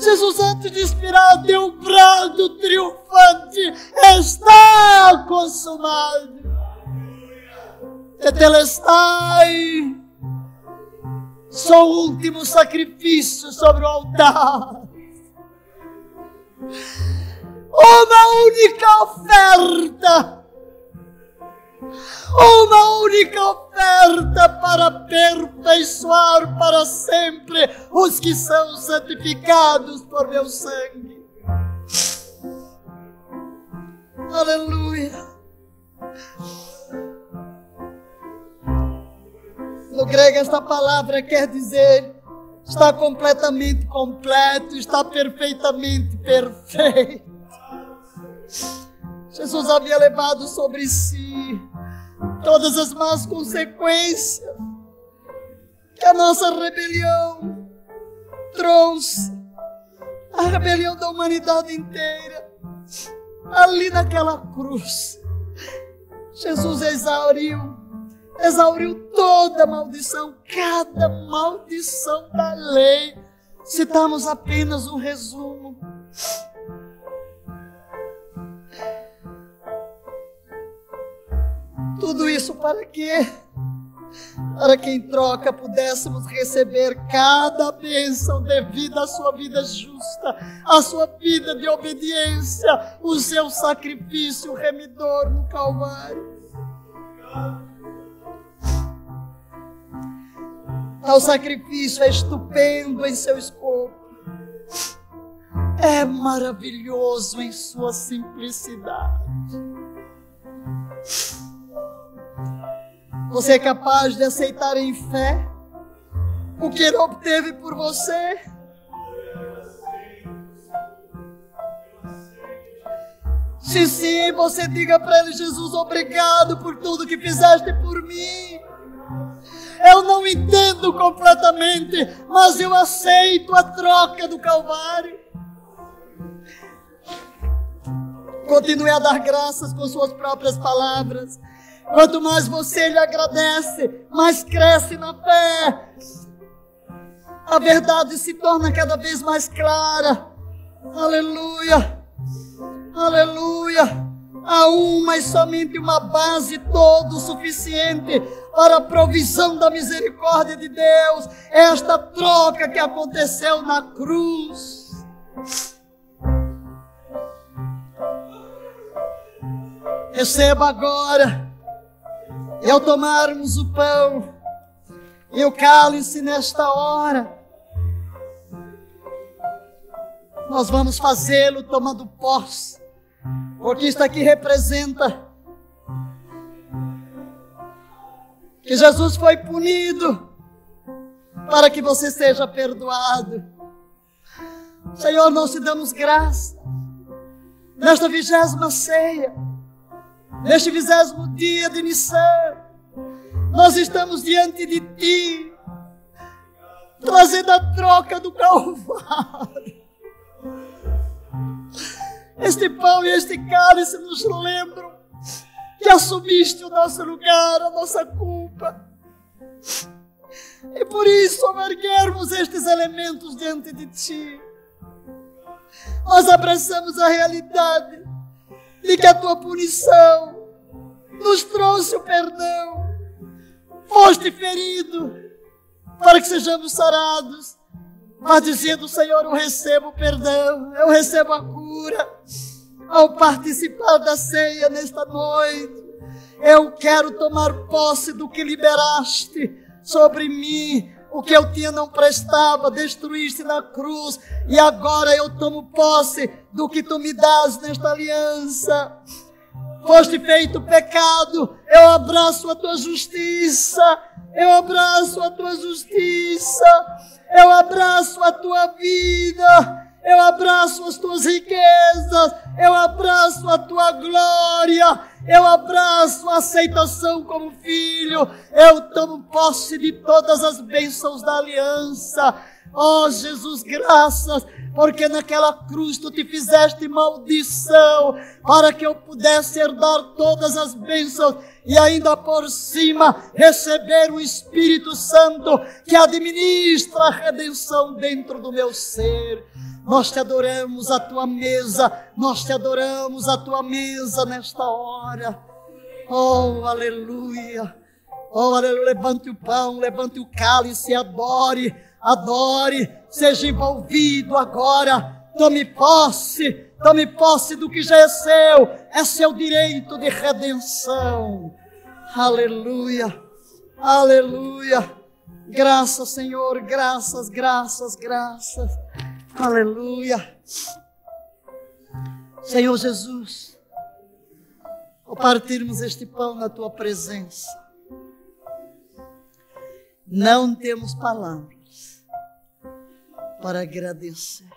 Jesus, antes de expirar, deu um brado triunfante: está consumado. Tetelestai. Só o último sacrifício sobre o altar. Uma única oferta. Uma única oferta para aperfeiçoar para sempre os que são santificados por meu sangue. Aleluia. No grego, esta palavra quer dizer: está completamente completo, está perfeitamente perfeito. Jesus havia levado sobre si todas as más consequências que a nossa rebelião trouxe, a rebelião da humanidade inteira. Ali naquela cruz, Jesus exauriu toda a maldição, cada maldição da lei. Citamos apenas um resumo. Tudo isso para quê? Para que em troca pudéssemos receber cada bênção devida à sua vida justa, à sua vida de obediência, o seu sacrifício remidor no Calvário. Tal sacrifício é estupendo em seu escopo, é maravilhoso em sua simplicidade. Você é capaz de aceitar em fé o que Ele obteve por você? Se sim, você diga para Ele: Jesus, obrigado por tudo que fizeste por mim. Eu não entendo completamente, mas eu aceito a troca do Calvário. Continue a dar graças com suas próprias palavras. Quanto mais você lhe agradece, mais cresce na fé. A verdade se torna cada vez mais clara. Aleluia, aleluia. Há uma e somente uma base todo suficiente para a provisão da misericórdia de Deus. Esta troca que aconteceu na cruz. Receba agora. E ao tomarmos o pão e o cálice nesta hora, nós vamos fazê-lo tomando posse, porque isto aqui representa que Jesus foi punido para que você seja perdoado. Senhor, nós te damos graça nesta 20ª ceia, neste 20º dia de Nissan. Nós estamos diante de Ti, trazendo a troca do Calvário. Este pão e este cálice nos lembram que assumiste o nosso lugar, a nossa culpa. E por isso, ao erguermos estes elementos diante de Ti, nós abraçamos a realidade de que a Tua punição nos trouxe o perdão. Foste ferido para que sejamos sarados. Mas dizendo: Senhor, eu recebo o perdão, eu recebo a cura. Ao participar da ceia nesta noite, eu quero tomar posse do que liberaste sobre mim. O que eu tinha não prestava, destruíste na cruz, e agora eu tomo posse do que Tu me dás nesta aliança. Foste feito pecado, eu abraço a Tua justiça, eu abraço a Tua justiça, eu abraço a Tua vida, eu abraço as Tuas riquezas, eu abraço a Tua glória, eu abraço a aceitação como filho, eu tomo posse de todas as bênçãos da aliança. Oh Jesus, graças, porque naquela cruz tu te fizeste maldição para que eu pudesse herdar todas as bênçãos e ainda por cima receber o Espírito Santo que administra a redenção dentro do meu ser. Nós te adoramos a tua mesa, nós te adoramos a tua mesa nesta hora. Oh, aleluia. Oh, aleluia. Levante o pão, levante o cálice, adore, adore, seja envolvido agora. Tome posse do que já é seu. É seu direito de redenção. Aleluia, aleluia. Graças, Senhor, graças, graças, graças. Aleluia. Senhor Jesus, ao partirmos este pão na tua presença, não temos palavras para agradecer.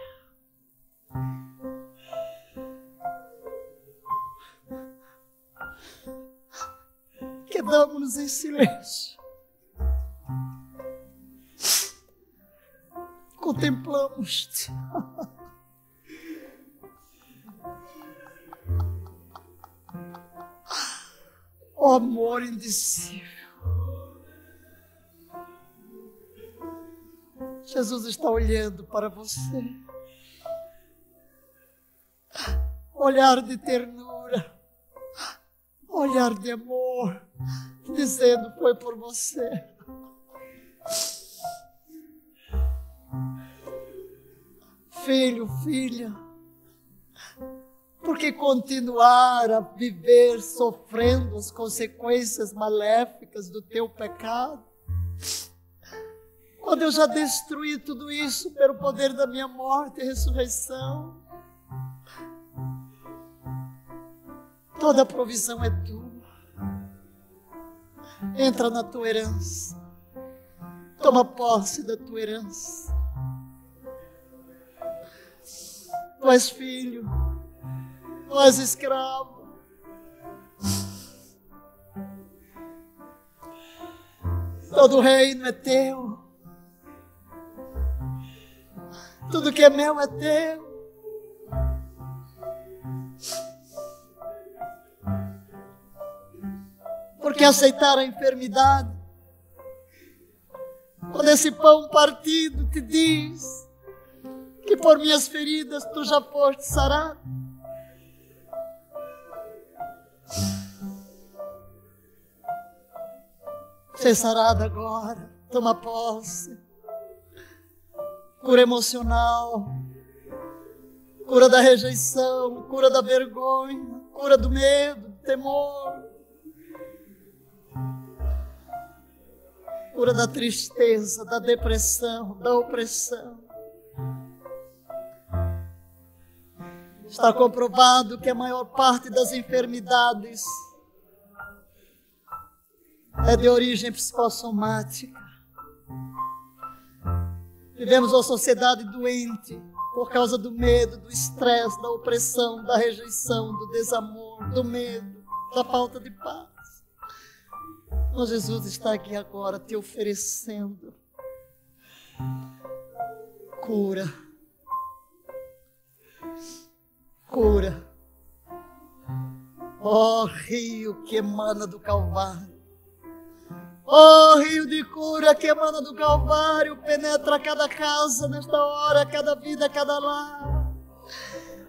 Quedamos-nos em silêncio. Contemplamos-te. Oh, amor indizível. Jesus está olhando para você. Olhar de ternura. Olhar de amor. Dizendo, foi por você. Filho, filha, por que continuar a viver sofrendo as consequências maléficas do teu pecado? Quando eu já destruí tudo isso pelo poder da minha morte e ressurreição. Toda a provisão é tua. Entra na tua herança. Toma posse da tua herança. Tu és filho, tu és escravo. Todo o reino é teu. Tudo que é meu é teu. Porque aceitar a enfermidade, quando esse pão partido te diz que por minhas feridas tu já foste sarado. Ser sarado agora, toma posse. Cura emocional, cura da rejeição, cura da vergonha, cura do medo, do temor, cura da tristeza, da depressão, da opressão. Está comprovado que a maior parte das enfermidades é de origem psicossomática. Vivemos uma sociedade doente por causa do medo, do estresse, da opressão, da rejeição, do desamor, do medo, da falta de paz. Mas Jesus está aqui agora te oferecendo cura. Cura. Ó rio que emana do Calvário. Ó rio de cura que emana do Calvário, penetra cada casa nesta hora, cada vida, cada lar.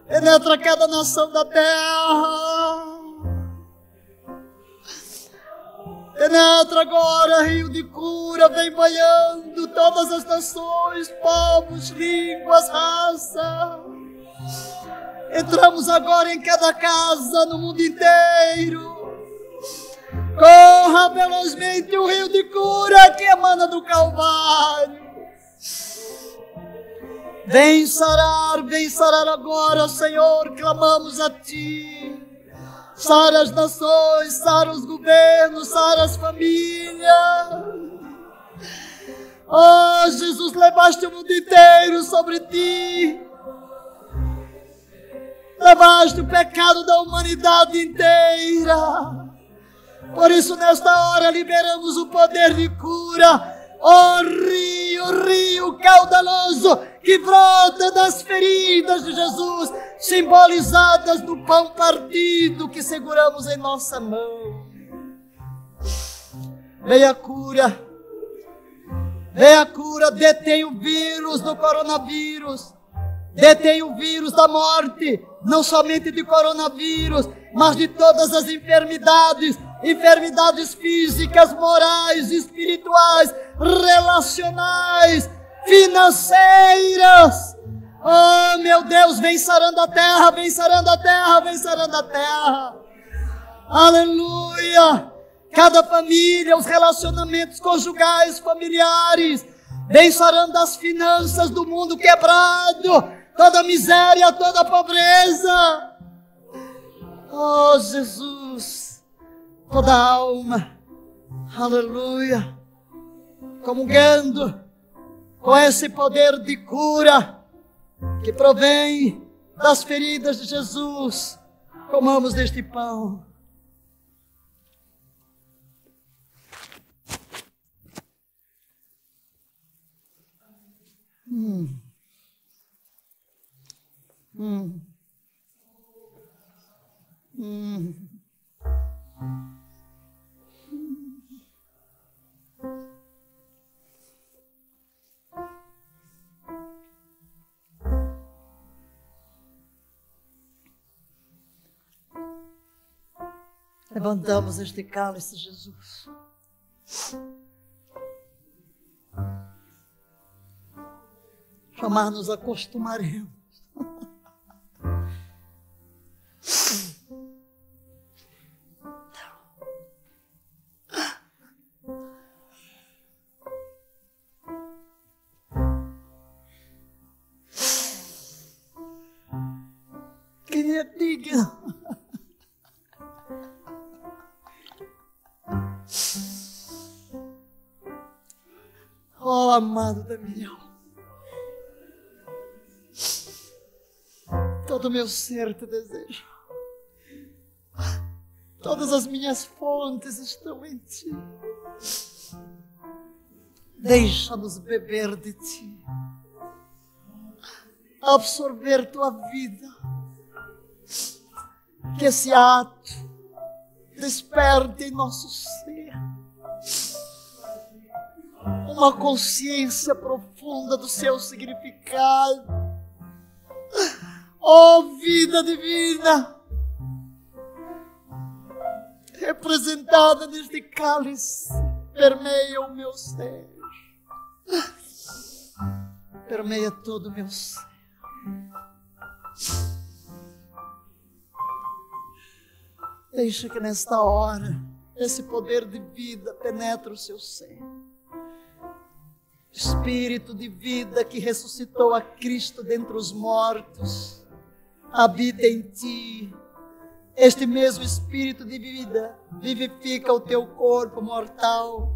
Penetra cada nação da terra. Penetra agora, rio de cura, vem banhando todas as nações, povos, línguas, raças. Entramos agora em cada casa no mundo inteiro. Corra velozmente o rio de cura que emana do Calvário. Vem sarar agora, Senhor, clamamos a Ti. Sara as nações, sara os governos, sara as famílias. Oh, Jesus, levaste o mundo inteiro sobre Ti. Levaste o pecado da humanidade inteira. Por isso, nesta hora, liberamos o poder de cura ó rio caudaloso que brota das feridas de Jesus, simbolizadas no pão partido que seguramos em nossa mão. Venha a cura, detém o vírus do coronavírus, detém o vírus da morte, não somente de coronavírus, mas de todas as enfermidades físicas, morais, espirituais, relacionais, financeiras. Oh, meu Deus, vem sarando a terra, vem sarando a terra, vem sarando a terra. Aleluia! Cada família, os relacionamentos conjugais, familiares, vem sarando as finanças do mundo quebrado, toda miséria, toda pobreza. Oh, Jesus, toda alma, aleluia, comungando com esse poder de cura que provém das feridas de Jesus, comamos deste pão. Levantamos este cálice, Jesus. Jamais nos acostumaremos. Quem é digno? Oh, amado da minha alma, todo o meu ser te deseja, todas as minhas fontes estão em ti. Deixa-nos beber de ti, absorver tua vida, que esse ato desperte em nosso ser uma consciência profunda do seu significado. Ó vida divina, representada neste cálice, permeia o meu ser, permeia todo o meu ser. Deixa que nesta hora esse poder de vida penetre o seu ser. Espírito de vida que ressuscitou a Cristo dentre os mortos, habita em ti. Este mesmo Espírito de vida vivifica o teu corpo mortal.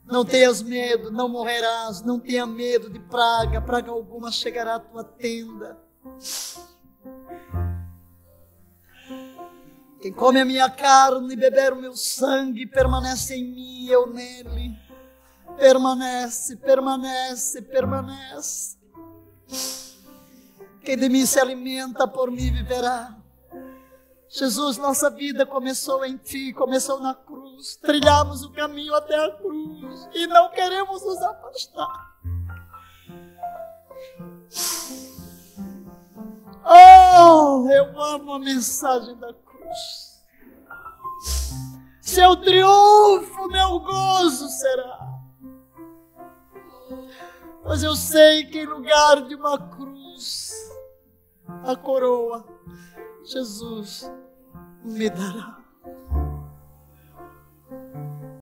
Não tenhas medo, não morrerás. Não tenha medo de praga, praga alguma chegará à tua tenda. Quem come a minha carne e beber o meu sangue permanece em mim e eu nele. Permanece, permanece, permanece. Quem de mim se alimenta, por mim viverá. Jesus, nossa vida começou em ti, começou na cruz. Trilhamos o caminho até a cruz e não queremos nos afastar. Oh, eu amo a mensagem da cruz. Seu triunfo, meu gozo será. Pois eu sei que em lugar de uma cruz, a coroa, Jesus me dará.